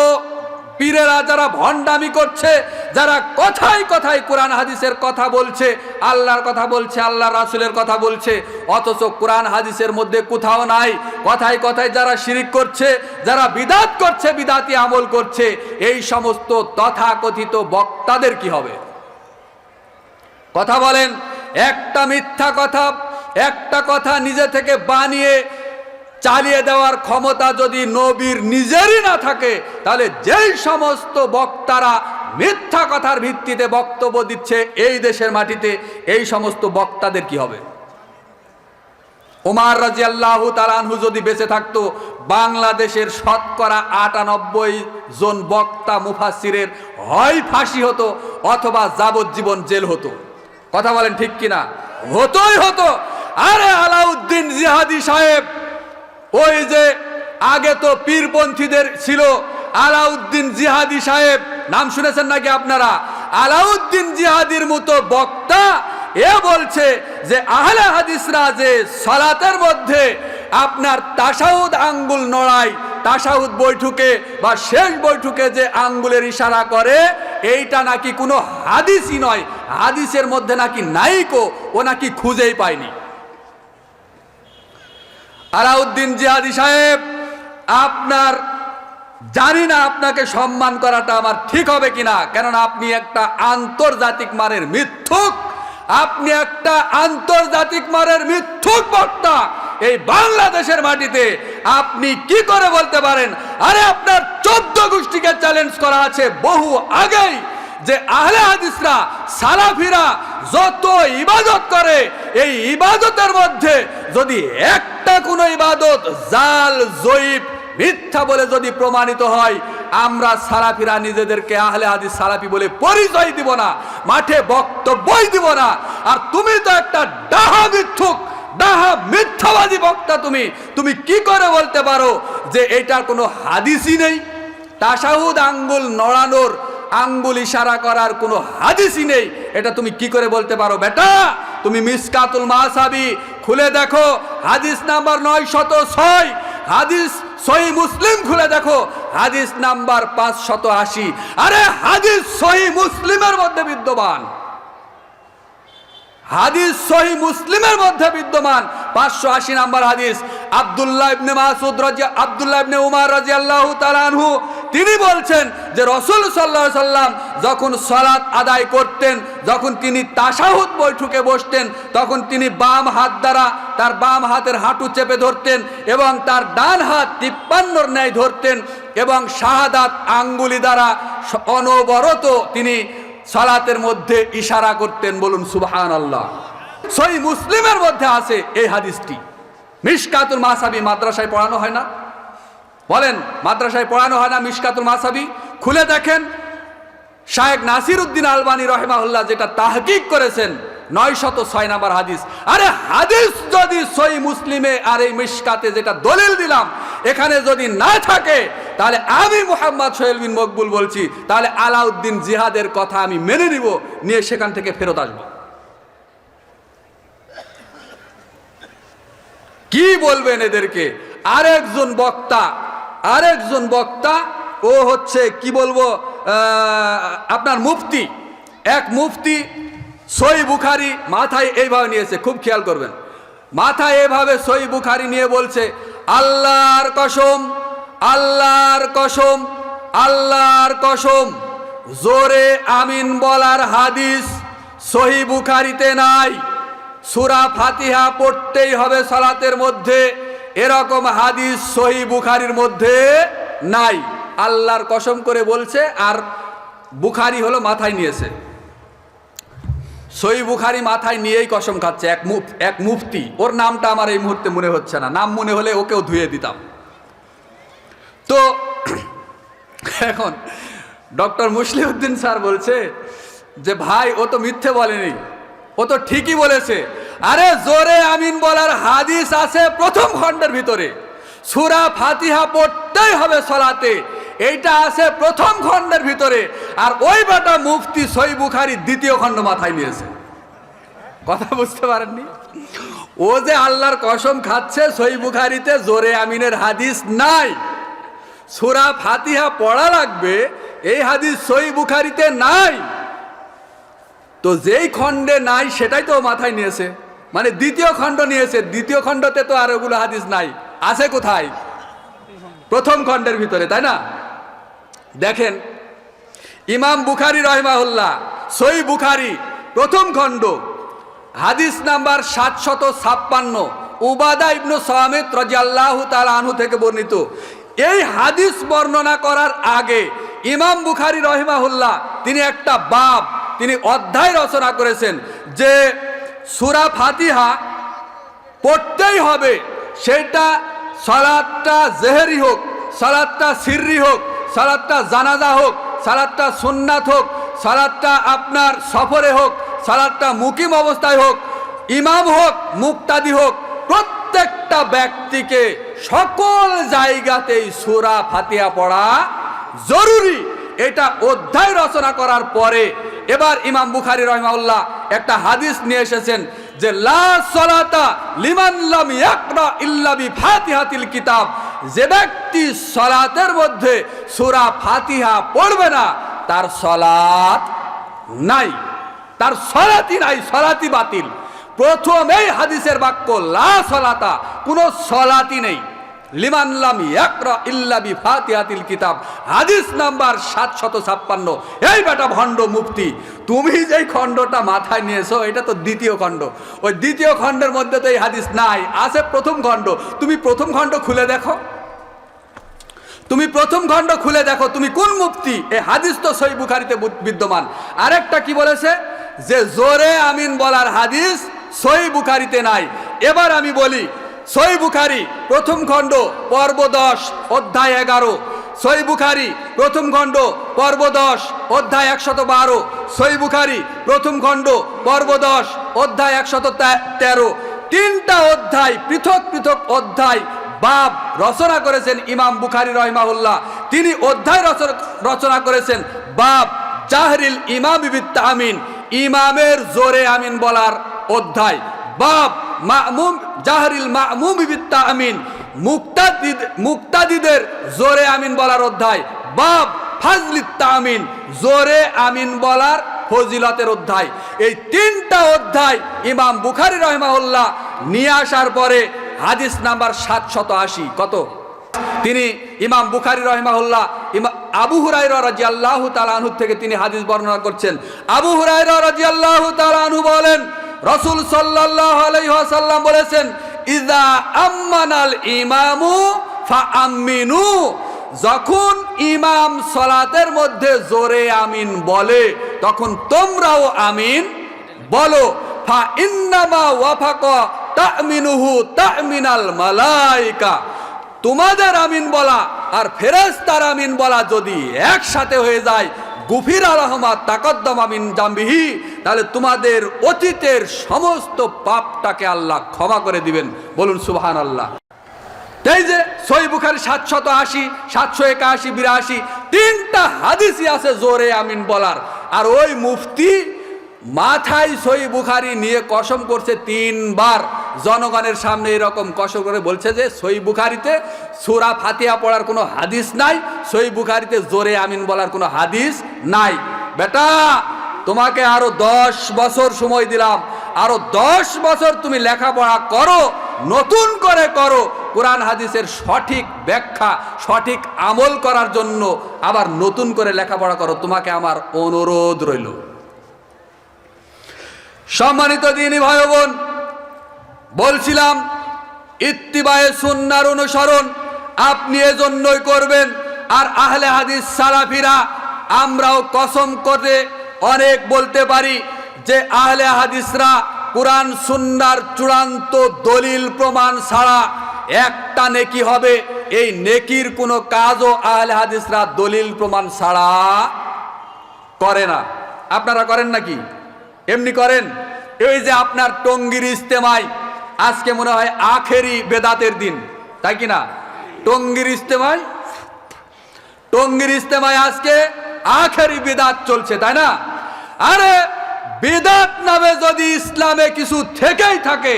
পীরেরা যারা ভণ্ডামি করছে, যারা কথায় কথায় কোরআন হাদিসের কথা বলছে, আল্লাহর কথা বলছে, আল্লাহ রাসূলের কথা বলছে, অথচ কোরআন হাদিসের মধ্যে কোথাও নাই। কথায় কথায় যারা শিরিক করছে, যারা বিদআত করছে, বিদআতি আমল করছে, এই সমস্ত তথাকথিত বক্তাদের কি হবে? কথা বলেন। একটা মিথ্যা কথা, একটা কথা নিজে থেকে বানিয়ে চালিয়ে দেওয়ার ক্ষমতা যদি নবীর নিজেরই না থাকে, তাহলে যেই সমস্ত বক্তারা মিথ্যা কথার ভিত্তিতে বক্তব্য দিচ্ছে এই দেশের মাটিতে, এই সমস্ত বক্তাদের কি হবে? ওমর রাদিয়াল্লাহু তাআলা আনহু যদি বেঁচে থাকতো, বাংলাদেশের শতকরা 98 জন বক্তা মুফাসসিরের হয় ফাঁসি হতো অথবা যাবজ্জীবন জেল হতো। কথা বলেন ঠিক কিনা? হতোই হতো। আরে আলাউদ্দিন জিহাদি সাহেব, ওই যে আগে তো পীরপন্থীদের ছিল, আলাউদ্দিন জিহাদি সাহেব নাম শুনেছেন নাকি আপনারা? আলাউদ্দিন জিহাদির মতো বক্তা এ বলছে যে আহলে হাদিসরা যে সালাতের মধ্যে আপনার তাশাহুদ আঙ্গুল নড়ায়, তাশাহুদ বৈঠকে বা শেষ বৈঠকে যে আঙ্গুলের ইশারা করে, এইটা নাকি কোনো হাদিসই নয়, হাদিসের মধ্যে নাকি নাইকো, ও নাকি খুঁজেই পায়নি। আলাউদ্দিন জিহাদি সাহেব, আপনার জানি না আপনাকে সম্মান করাটা আমার ঠিক হবে কিনা, কেননা আপনি একটা আন্তর্জাতিক মানের মিথ্যুক, আপনি একটা আন্তর্জাতিক মানের মিথ্যুক বক্তা। এই বাংলাদেশের মাটিতে আপনি কি করে বলতে পারেন? আরে আপনার 14 গোষ্ঠীকে চ্যালেঞ্জ করা আছে বহু আগেই, যে আহলে হাদিসরা সালাফিরা যত ইবাদত করে, এই ইবাদতের মধ্যে যদি একটা কোনো ইবাদত জাল, জয়ীব, মিথ্যা বলে যদি প্রমাণিত হয়, আমরা সালাফিরা নিজেদেরকে আহলে হাদিস সালাফি বলে পরিচয় দিব না, মাঠে বক্তব্যই দিব না। আর তুমি তো একটা ডাহা মিথ্যুক, ডাহা মিথ্যাবাদী বক্তা। তুমি কি করে বলতে পারো যে এটার কোনো হাদিসই নেই? তাশাহুদ আঙ্গুল নড়ানোর, আঙ্গুল ইশারা করার কোনো হাদিসই নেই, এটা তুমি কি করে বলতে পারো বেটা? তুমি মিসকাতুল মাসাবি খুলে দেখো, হাদিস নাম্বার 906, হাদিস সহিহ মুসলিম খুলে দেখো, হাদিস নাম্বার 580। আরে হাদিস সহিহ মুসলিমের মধ্যে বিদ্যমান, হাদিস সহিহ মুসলিমের মধ্যে বিদ্যমান 580 নাম্বার হাদিস। আব্দুল্লাহ ইবনে উমর রাদিয়াল্লাহু তাআলা আনহু তিনি বলছেন যে রাসূল সাল্লাল্লাহু আলাইহি সাল্লাম যখন সালাত আদায় করতেন, যখন তিনি তাশাহুদ বৈঠকে বসতেন, তখন তিনি বাম হাত দ্বারা তার বাম হাতের হাঁটু চেপে ধরতেন এবং তার ডান হাত 53 ন্যায় ধরতেন এবং শাহাদাত আঙ্গুলি দ্বারা অনবরত তিনি সালাতের মধ্যে ইশারা করতেন। বলুন সুবহানাল্লাহ। সহিহ মুসলিমের মধ্যে আছে এই হাদিসটি। মিশকাতুল মাসাবি মাদ্রাসায় পড়ানো হয় না? বলেন, মাদ্রাসায় পড়ানো হয় না মিশকাতুল মাসাবি? খুলে দেখেন, শায়েখ নাসিরউদ্দিন আলবানী রাহিমাহুল্লাহ যেটা তাহকিক করেছেন, 906 নাম্বার হাদিস। আরে হাদিস যদি সহিহ মুসলিমে আর এই মিশকাতে যেটা দলিল দিলাম এখানে যদি না থাকে, তাহলে আমি মুহাম্মদ সোহেল বিন মকবুল বলছি, তাহলে আলাউদ্দিন জিহাদের কথা আমি মেনে নিব, নিয়ে সেখান থেকে ফেরত আসবো। কি বলবেন এদেরকে? আরেকজন বক্তা ও হচ্ছে কি বলবো, আপনার মুফতি, এক মুফতি সহিহ বুখারী মাথায় এইভাবে নিয়েছে, খুব খেয়াল করবেন, মাথায় এইভাবে সহিহ বুখারী নিয়ে বলছে, আল্লাহর কসম, আল্লাহর কসম, আল্লাহর কসম, জোরে আমিন বলার হাদিস সহিহ বুখারীতে নাই। সূরা ফাতিহা পড়তেই হবে সালাতের মধ্যে, এরকম হাদিস সহিহ বুখারীর মধ্যে নাই। আল্লাহর কসম করে বলছে, আর বুখারী হলো মাথায় নিয়েছে। সহিহ বুখারী মাথায় নিয়েই কসম খাচ্ছে এক মুফতি। ওর নামটা আমার এই মুহূর্তে মনে হচ্ছে না, নাম মনে হলে ওকেও ধুয়ে দিতাম। তো এখন ডক্টর মুসলিউদ্দিন স্যার বলছে যে ভাই ও তো মিথ্যে বলেনি, ও তো ঠিকই বলেছে। আরে জোরে আমিন বলার হাদিস আছে প্রথম খণ্ডের ভিতরে, সূরা ফাতিহা পড়তেই হবে সালাতে, এইটা আছে প্রথম খণ্ডের ভিতরে। আর ওই বেটা মুফতি সহিহ বুখারী দ্বিতীয় খণ্ড মাথায় নিয়েছে। কথা বুঝতে পারেননি? ও যে আল্লাহর কসম খাচ্ছে সহিহ বুখারীতে জোরে আমিনের হাদিস নাই, সূরা ফাতিহা পড়া লাগবে, এই হাদিস সহিহ বুখারীতে নাই। তো যেই খণ্ডে নাই সেটাই তো মাথায় নিয়েছে, মানে দ্বিতীয় খণ্ড নিয়েছে। দ্বিতীয় খণ্ডতে তো আর ওগুলো হাদিস নাই, আছে কোথায়? প্রথম খণ্ডের ভিতরে, তাই না? দেখেন, ইমাম বুখারী রাহিমাহুল্লাহ সহিহ বুখারী প্রথম খণ্ড হাদিস নাম্বার 756, উবাদা ইবনে সামিত রাদিয়াল্লাহু তাআলা আনহু থেকে বর্ণিত। এই হাদিস বর্ণনা করার আগে ইমাম বুখারী রাহিমাহুল্লাহ তিনি একটা বাব, তিনি অধ্যায় রচনা করেছেন যে সূরা ফাতিহা পড়তেই হবে, সেটা সালাতটা জেহরি হোক, সালাতটা সিররি হোক, সালাতটা জানাজা হোক, সালাতটা সুন্নাত হোক, সালাতটা আপনার সফরে হোক, সালাতটা মুকিম অবস্থায় হোক, ইমাম হোক, মুক্তাদি হোক, প্রত্যেকটা ব্যক্তিকে সকল জায়গাতেই সূরা ফাতিহা পড়া জরুরি। এটা অধ্যায় রচনা করার পরে এবার ইমাম বুখারী রাহিমাহুল্লাহ একটা হাদিস নিয়ে এসেছেন যে লা সালাতা লিমান লাম ইয়াকরা ইল্লা বিফাতিহাতিল কিতাব, যে ব্যক্তি সালাতের মধ্যে সূরা ফাতিহা পড়বে না তার সালাত নাই, তার সালাতই নাই, সালাতই বাতিল। প্রথমেই হাদিসের বাক্য লা সালাতা, কোনো সালাতই নেই। লিমান লাম ইয়াকরা ইল্লা বিফাতিহাতিল কিতাব, হাদিস নাম্বার 756। এই বেটা ভণ্ড মুফতি, তুমি যেই খণ্ডটা মাথায় নিয়েছো এটা তো দ্বিতীয় খণ্ড, ওই দ্বিতীয় খণ্ডের মধ্যে তো এই হাদিস নাই, আছে প্রথম খণ্ড। তুমি প্রথম খণ্ড খুলে দেখো, তুমি প্রথম খণ্ড খুলে দেখো, তুমি কোন মুফতি? এই হাদিস তো সহিহ বুখারীতে বিদ্যমান। আরেকটা কি বলেছে যে জোরে আমিন বলার হাদিস সহিহ বুখারীতে নাই। এবার আমি বলি, সহিহ বুখারী প্রথম খণ্ড পর্ব 10 অধ্যায় 11, সহিহ বুখারী প্রথম খণ্ড পর্ব 10 অধ্যায় 112, সহিহ বুখারী প্রথম খণ্ড পর্ব 10 অধ্যায় 113। তিনটা অধ্যায়, পৃথক পৃথক অধ্যায় বাব রচনা করেছেন ইমাম বুখারী রাহিমাহুল্লাহ। তিনি অধ্যায় রচনা করেছেন বাব জাহরিল ইমাম বিত তামিন, ইমামের জোরে আমিন বলার অধ্যায়। বাব মামুম জাহরিল মামুম বিত তামিন, মুক্তাদিদের জোরে আমিন বলার অধ্যায়। বাব ফাজলিত তামিন, জোরে আমিন বলার ফজিলতের অধ্যায়। এই তিনটা অধ্যায় ইমাম বুখারী রাহিমাহুল্লাহ নিয়ে আসার পরে হাদিস নাম্বার 780 কত? তিনি ইমাম বুখারী রাহিমাহুল্লাহ আবু হুরায়রা রাদিয়াল্লাহু তাআলা আনহু থেকে তিনি হাদিস বর্ণনা করছেন। আবু হুরায়রা রাদিয়াল্লাহু তাআলা আনহু বলেন, রাসূল সাল্লাল্লাহু আলাইহি ওয়াসাল্লাম বলেছেন, ইযা আম্মানাল ইমামু ফাআমিনু, যখন ইমাম সালাতের মধ্যে জোরে আমিন বলে তখন তোমরাও আমিন বলো। ফা ইন্নামা ওয়াফাকা তামিনুহু তামিনাল মালাইকা, তোমাদের আমিন বলা আর ফেরেশতার আমিন বলা যদি একসাথে হয়ে যায়, গুফির আলাহুমা তাকদ্দাম আমিন জামবিহি, তাহলে তোমাদের অতীতের সমস্ত পাপটাকে আল্লাহ ক্ষমা করে দিবেন। বলুন সুবহানাল্লাহ। এই যে সহিহ বুখারী 780, 781, 82 তিনটা হাদিসই আছে জোরে আমিন বলার। আর ওই মুফতি মাথায় সহিহ বুখারী নিয়ে কসম করছে 3 বার জনগণের সামনে, এরকম কসম করে বলছে যে সহিহ বুখারীতে সূরা ফাতিহা পড়ার কোনো হাদিস নাই, সহিহ বুখারীতে জোরে আমিন বলার কোনো হাদিস নাই। বেটা, তোমাকে আরো 10 বছর সময় দিলাম, আরো 10 বছর তুমি লেখাপড়া করো, নতুন করে করো, কোরআন হাদিসের সঠিক ব্যাখ্যা, সঠিক আমল করার জন্য আবার নতুন করে লেখাপড়া করো, তোমাকে আমার অনুরোধ রইল। সম্মানিত দিনী ভাই বোন, বলছিলাম ইত্তিবায়ে সুন্নাহর অনুসরণ আপনি এজন্যই করবেন। আর আহলে হাদিস সালাফিরা আমরাও কসম করে অনেক বলতে পারি যে আহলে হাদিসরা কুরআন সুন্নাহর চূড়ান্ত দলিল প্রমাণ ছাড়া একটা নেকি হবে, এই নেকির কোনো কাজও আহলে হাদিসরা দলিল প্রমাণ ছাড়া করে না। আপনারা করেন নাকি? এমনি করেন? এই যে আপনার টঙ্গীর ইজতেমায় আজকে মনে হয় আখেরি বেদাতের দিন, তাই কি না? টঙ্গীর ইজতেমায় আজকে আখেরি বেদাত চলছে, তাই না? আরে বিদাত নামে যদি ইসলামে কিছু থেকেই থাকে,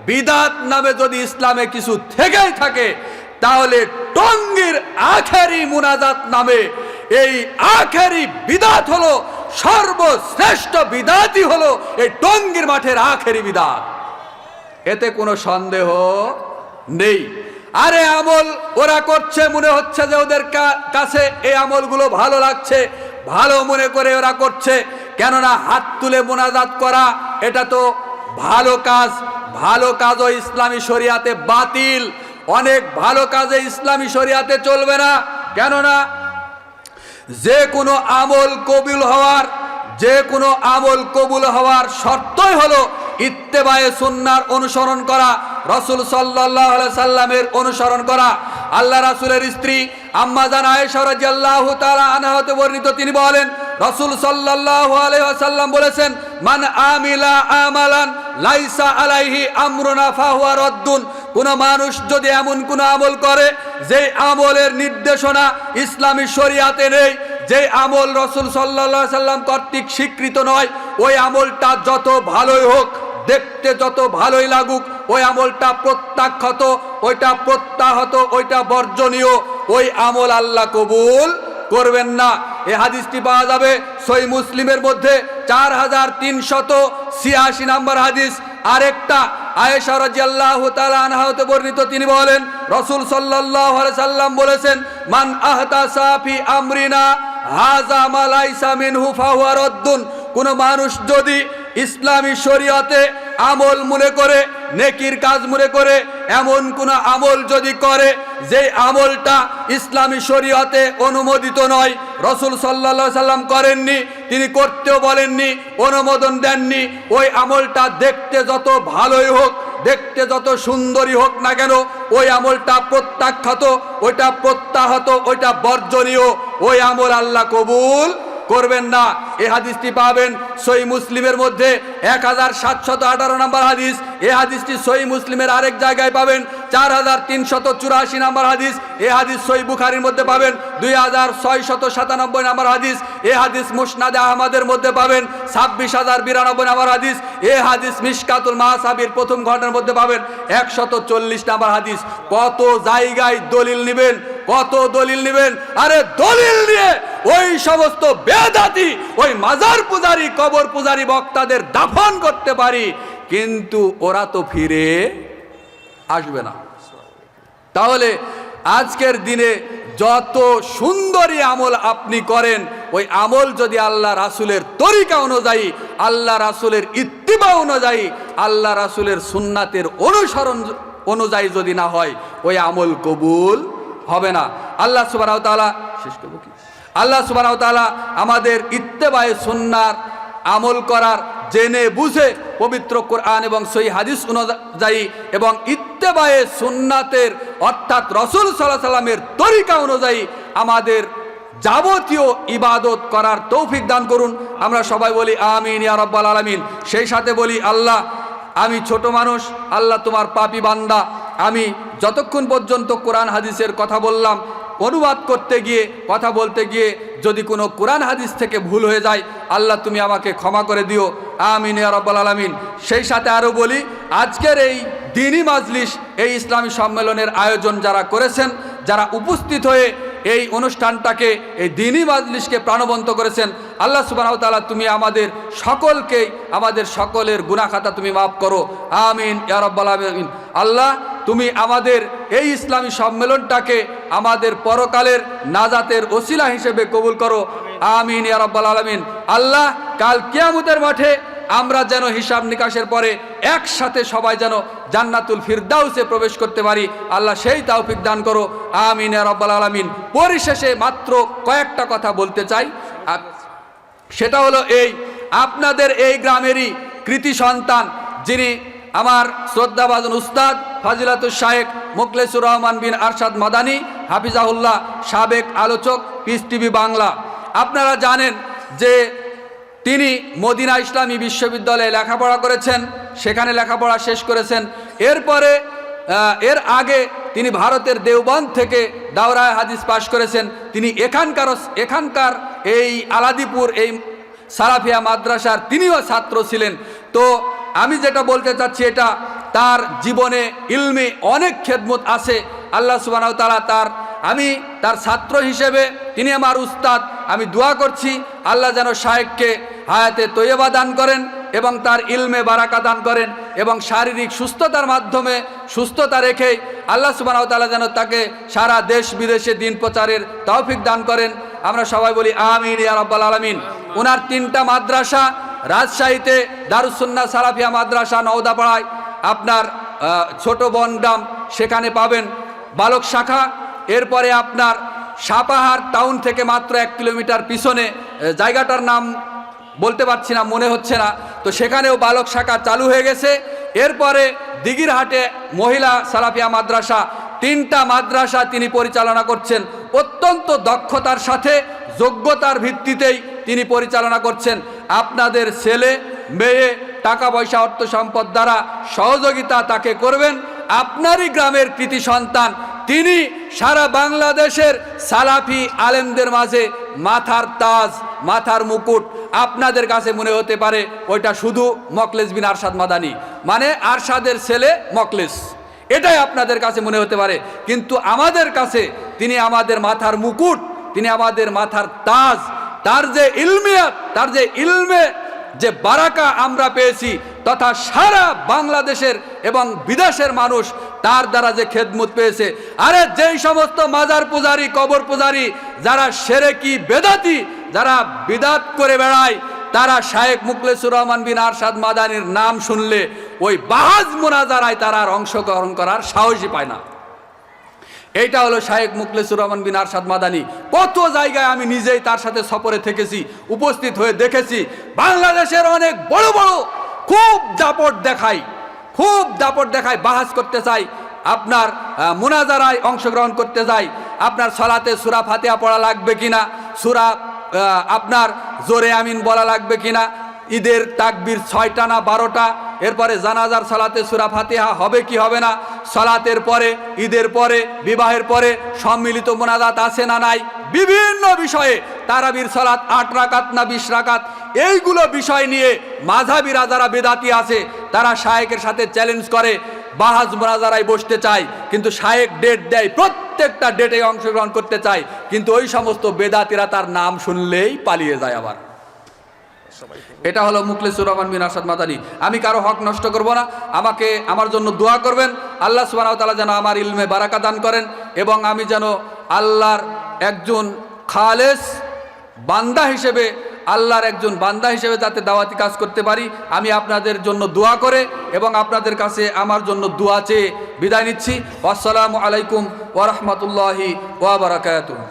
বিদাত নামে যদি ইসলামে কিছু থেকেই থাকে, তাহলে টঙ্গীর আখেরি মুনাজাত নামে এই আখেরি বিদাত হলো সর্বশ্রেষ্ঠ বিদাতই হলো এই টঙ্গীর মাঠের আখেরি বিদাত, এতে কোনো সন্দেহ নেই। আরে আমল ওরা করছে, মনে হচ্ছে যে ওদের কাছে এই আমলগুলো ভালো লাগছে, ভালো মনে করে ওরা করছে। কেননা হাত তুলে মোনাজাত করা এটা তো ভালো কাজ, ভালো কাজও ইসলামী শরিয়াতে বাতিল, অনেক ভালো কাজে ইসলামী শরিয়াতে চলবে না। কেননা যে কোনো আমল কবুল হওয়ার শর্তই হলো ইত্তেবায়ে সুন্নাহর অনুসরণ করা, রাসূল সাল্লাল্লাহু আলাইহি সাল্লামের অনুসরণ করা। আল্লাহ রাসূলের স্ত্রী আম্মা জান আয়েশা রাদিয়াল্লাহু তাআলা আনহা হতে বর্ণিত, তিনি বলেন রাসূল সাল্লাল্লাহু আলাইহি ওয়াসাল্লাম বলেছেন, মান আমিলা আমালান লাইসা আলাইহি আমরুনা ফাহুয়া রাদ্দুন, কোন মানুষ যদি এমন কোন আমল করে যে আমলের নির্দেশনা ইসলামী শরিয়াতে নেই, যে আমল রাসূল সাল্লাল্লাহু আলাইহি সাল্লাম কর্তৃক স্বীকৃত নয়, ওই আমলটা যত ভালোই হোক, দেখতে যত ভালোই লাগুক, ওই আমলটা প্রত্যাখ্যাত, ওইটা প্রত্যাহত, ওইটা বর্জনীয়, ওই আমল আল্লাহ কবুল করবেন না। এই হাদিসটি পাওয়া যাবে সহিহ মুসলিমের মধ্যে 4386 নম্বর হাদিস। আরেকটা আয়েশা রাদিয়াল্লাহু তাআলা আনহা হতে বর্ণিত, তিনি বলেন রাসূল সাল্লাল্লাহু আলাইহি সাল্লাম বলেছেন, মান আহতাসা ফি আমরিনা হাযা মা লাইসা মিনহু ফাহুয়া রাদ্দুন। কোন মানুষ যদি ইসলামী শরীয়তে আমল মনে করে, নেকির কাজ মনে করে, এমন কোন আমল যদি করে যে আমলটা ইসলামী শরীয়তে অনুমোদিত নয়, রাসূল সাল্লাল্লাহু আলাইহি সাল্লাম করেননি, তিনি করতেও বলেননি, অনুমোদন দেননি, ওই আমলটা দেখতে যত ভালোই হোক, দেখতে যত সুন্দরী হোক না কেন, ওই আমলটা প্রত্যাখ্যাত, ওইটা প্রত্যাহত, ওইটা বর্জনীয়, ওই আমল আল্লাহ কবুল করবেন না। এই হাদিসটি পাবেন সহিহ মুসলিমের মধ্যে 1718 নম্বর হাদিস। এই হাদিসটি সহিহ মুসলিমের আরেক জায়গায় পাবেন 4384 নম্বর হাদিস। এই হাদিস সহিহ বুখারীর মধ্যে পাবেন 2697 নম্বর হাদিস। এই হাদিস মুসনাদে আহমদের মধ্যে পাবেন 26092 নম্বর হাদিস। এই হাদিস মিশকাতুল মাসাবির প্রথম খণ্ডের মধ্যে পাবেন 140 নম্বর হাদিস। কত জায়গায় দলিল নেবেন, কত দলিল নেবেন? আরে দলিল নিয়ে ওই সমস্ত বেদাতি, ওই মাজার পূজারি, কবর পূজারি বক্তাদের দাফন করতে পারি, কিন্তু ওরা তো ফিরে আসবে না। তাহলে আজকের দিনে যত সুন্দরী আমল আপনি করেন, ওই আমল যদি আল্লাহ রাসূলের তরিকা অনুযায়ী, আল্লাহ রাসূলের ইত্তিবা অনুযায়ী, আল্লাহ রাসূলের সুন্নাতের অনুসরণ অনুযায়ী যদি না হয়, ওই আমল কবুল হবে না। আল্লাহ সুবহানাহু ওয়া তাআলা শেষ করব কি? আল্লাহ সুবহানাহু ওয়া তাআলা আমাদের ইত্তেবায়ে সুন্নার আমল করার, জেনে বুঝে পবিত্র কোরআন এবং সহিহ হাদিস অনুযায়ী এবং ইত্তেবায়ে সুন্নাতের অর্থাৎ রাসূল সাল্লাল্লাহু আলাইহি সাল্লামের তরিকা অনুযায়ী আমাদের যাবতীয় ইবাদত করার তৌফিক দান করুন। আমরা সবাই বলি আমিন ইয়া রাব্বাল আলামিন। সেই সাথে বলি, আল্লাহ আমি ছোট মানুষ, আল্লাহ তোমার পাপী বান্দা, আমি যতক্ষণ পর্যন্ত কোরআন হাদিসের কথা বললাম, অনুবাদ করতে গিয়ে, কথা বলতে গিয়ে যদি কোনো কোরআন হাদিস থেকে ভুল হয়ে যায়, আল্লাহ তুমি আমাকে ক্ষমা করে দিও, আমিন ইয়া রাব্বাল আলামিন। সেই সাথে আরও বলি, আজকের এই দ্বীনি মাজলিস, এই ইসলামী সম্মেলনের আয়োজন যারা করেছেন, যারা উপস্থিত হয়ে এই অনুষ্ঠানটাকে, এই দ্বীনি মাজলিসকে প্রাণবন্ত করেছেন, আল্লাহ সুবহানাহু ওয়া তাআলা তুমি আমাদের সকলকে, আমাদের সকলের গুনাহ খাতা তুমি মাফ করো, আমিন ইয়া রাব্বাল আলামিন। আল্লাহ তুমি আমাদের এই ইসলামী সম্মেলনটাকে আমাদের পরকালের নাজাতের ওসিলা হিসেবে কবুল করো, আমিন ইয়া রাব্বাল আলামিন। আল্লাহ কাল কিয়ামতের মাঠে আমরা যেন হিসাব নিকাশের পরে একসাথে সবাই যেন জান্নাতুল ফিরদাউসে প্রবেশ করতে পারি, আল্লাহ সেই তৌফিক দান করো, আমিন ইয়া রাব্বাল আলামিন। পরিশেষে মাত্র কয়েকটা কথা বলতে চাই, সেটা হলো এই, আপনাদের এই গ্রামেরই কৃতি সন্তান, যিনি আমার শ্রদ্ধাভাজন উস্তাদ ফাজিলাতুল শায়েখ মুখলেসুর রহমান বিন আরশাদ মাদানী হাফিজাহুল্লাহ, সাবেক আলোচক, পিস টিভি বাংলা। আপনারা জানেন যে তিনি মদিনা ইসলামী বিশ্ববিদ্যালয়ে লেখাপড়া করেছেন, সেখানে লেখাপড়া শেষ করেছেন। এরপরে এর আগে তিনি ভারতের দেওবন্দ থেকে দাওরায়ে হাদিস পাশ করেছেন। তিনি এখানকার এই আলাদিপুর এই সালাফিয়া মাদ্রাসার তিনিও ছাত্র ছিলেন। তো আমি যেটা বলতে চাচ্ছি, এটা তার জীবনে ইলমে অনেক খেদমত আছে। আল্লাহ সুবহানাহু ওয়া তাআলা তার ছাত্র হিসেবে তিনি আমার উস্তাদ, আমি দোয়া করছি আল্লাহ যেন শায়েখকে হায়াতে তৈয়বা দান করেন এবং তার ইলমে বারাকা দান করেন এবং শারীরিক সুস্থতার মাধ্যমে সুস্থতা রেখে আল্লাহ সুবহানাহু ওয়া তাআলা যেন তাকে সারা দেশ বিদেশে দিন প্রচারের তৌফিক দান করেন। আমরা সবাই বলি আমিন ইয়া রাব্বাল আলামিন। ওনার 3টা মাদ্রাসা, রাজশাহীতে দারুস সুন্নাহ সালাফিয়া মাদ্রাসা নওদাপাড়ায়, আপনার ছোট বনগ্রাম, সেখানে পাবেন বালক শাখা। এরপরে আপনার সাপাহার টাউন থেকে মাত্র 1 কিলোমিটার পিছনে, জায়গাটার নাম বলতে পারছি না, মনে হচ্ছে না, তো সেখানেও বালক শাখা চালু হয়ে গেছে। এরপরে দিঘিরহাটে মহিলা সালাফিয়া মাদ্রাসা, 3টা মাদ্রাসা তিনি পরিচালনা করছেন। অত্যন্ত দক্ষতার সাথে, যোগ্যতার ভিত্তিতেই তিনি পরিচালনা করছেন। আপনাদের ছেলে মেয়ে টাকা পয়সা অর্থ সম্পদ দ্বারা সহযোগিতা তাকে করবেন। আপনারই গ্রামের কৃতি সন্তান, তিনি সারা বাংলাদেশের সালাফি আলেমদের মাঝে মাথার তাজ, মাথার মুকুট। আপনাদের কাছে মনে হতে পারে ওইটা শুধু মখলেস বিন আরশাদ মাদানী, মানে আরশাদের ছেলে মখলেস, এটাই আপনাদের কাছে মনে হতে পারে, কিন্তু আমাদের কাছে তিনি আমাদের মাথার মুকুট, তিনি আমাদের মাথার তাজ। তার যে ইলমিয়াত, তার যে ইলমে যে বারাকা আমরা পেয়েছি, তথা সারা বাংলাদেশের এবং বিদেশের মানুষ তার দ্বারা যে খেদমত পেয়েছে। আরে যেই সমস্ত মাজার পূজারি, কবর পূজারি, যারা শিরকি বেদাতি, যারা বিদাত করে বেড়ায়, তারা শায়েখ মুখলেসুর রহমান বিন আরশাদ মাদানির নাম শুনলে ওই বাহাজ মুনাজারায় তারা আর অংশগ্রহণ করার সাহসই পায় না। এইটা হলো শায়েখ মুখলেসুর রহমান বিন আরশাদ মাদানি। কত জায়গায় আমি নিজেই তার সাথে সফরে থেকেছি, উপস্থিত হয়ে দেখেছি। বাংলাদেশের অনেক বড় বড় খুব দাপট দেখায়, বাহাজ করতে চাই, আপনার মুনাজারায় অংশগ্রহণ করতে চাই, আপনার সলাতে সূরা ফাতিহা পড়া লাগবে কিনা, সূরা আপনার জোরে আমিন বলা লাগবে কিনা, ঈদের তাকবীর 6টা না 12টা, এরপরে জানাজার সালাতে সূরা ফাতিহা হবে কি হবে না, সালাতের পরে, ঈদের পরে, বিবাহের পরে সম্মিলিত মোনাজাত আছে না নাই, বিভিন্ন বিষয়ে, তারাবির সালাত 8 রাকাত না 20 রাকাত, এইগুলো বিষয় নিয়ে মাযহাবিরা যারা বেদাতি আছে তারা শায়েখের সাথে চ্যালেঞ্জ করে, বাহাজ মোনাজারায় বসতে চায়, কিন্তু শায়েখ ডেট দেয়, প্রত্যেকটা ডেটে অংশগ্রহণ করতে চায়, কিন্তু ওই সমস্ত বেদাতিরা তার নাম শুনলেই পালিয়ে যায় আবার। এটা হলো মুখলেসুর রহমান বিন আরশাদ মাদানি। আমি কারো হক নষ্ট করব না। আমার জন্য দোয়া করবেন, আল্লাহ সুবহানাহু ওয়া তাআলা যেন আমার ইলমে বারাকা দান করেন এবং আমি যেন আল্লাহর একজন খালেস বান্দা হিসেবে, যাতে দাওয়াতি কাজ করতে পারি। আমি আপনাদের জন্য দোয়া করে এবং আপনাদের কাছে আমার জন্য দোয়া চেয়ে বিদায় নিচ্ছি। আসসালামু আলাইকুম ওয়া রাহমাতুল্লাহি ওয়া বারাকাতুহু।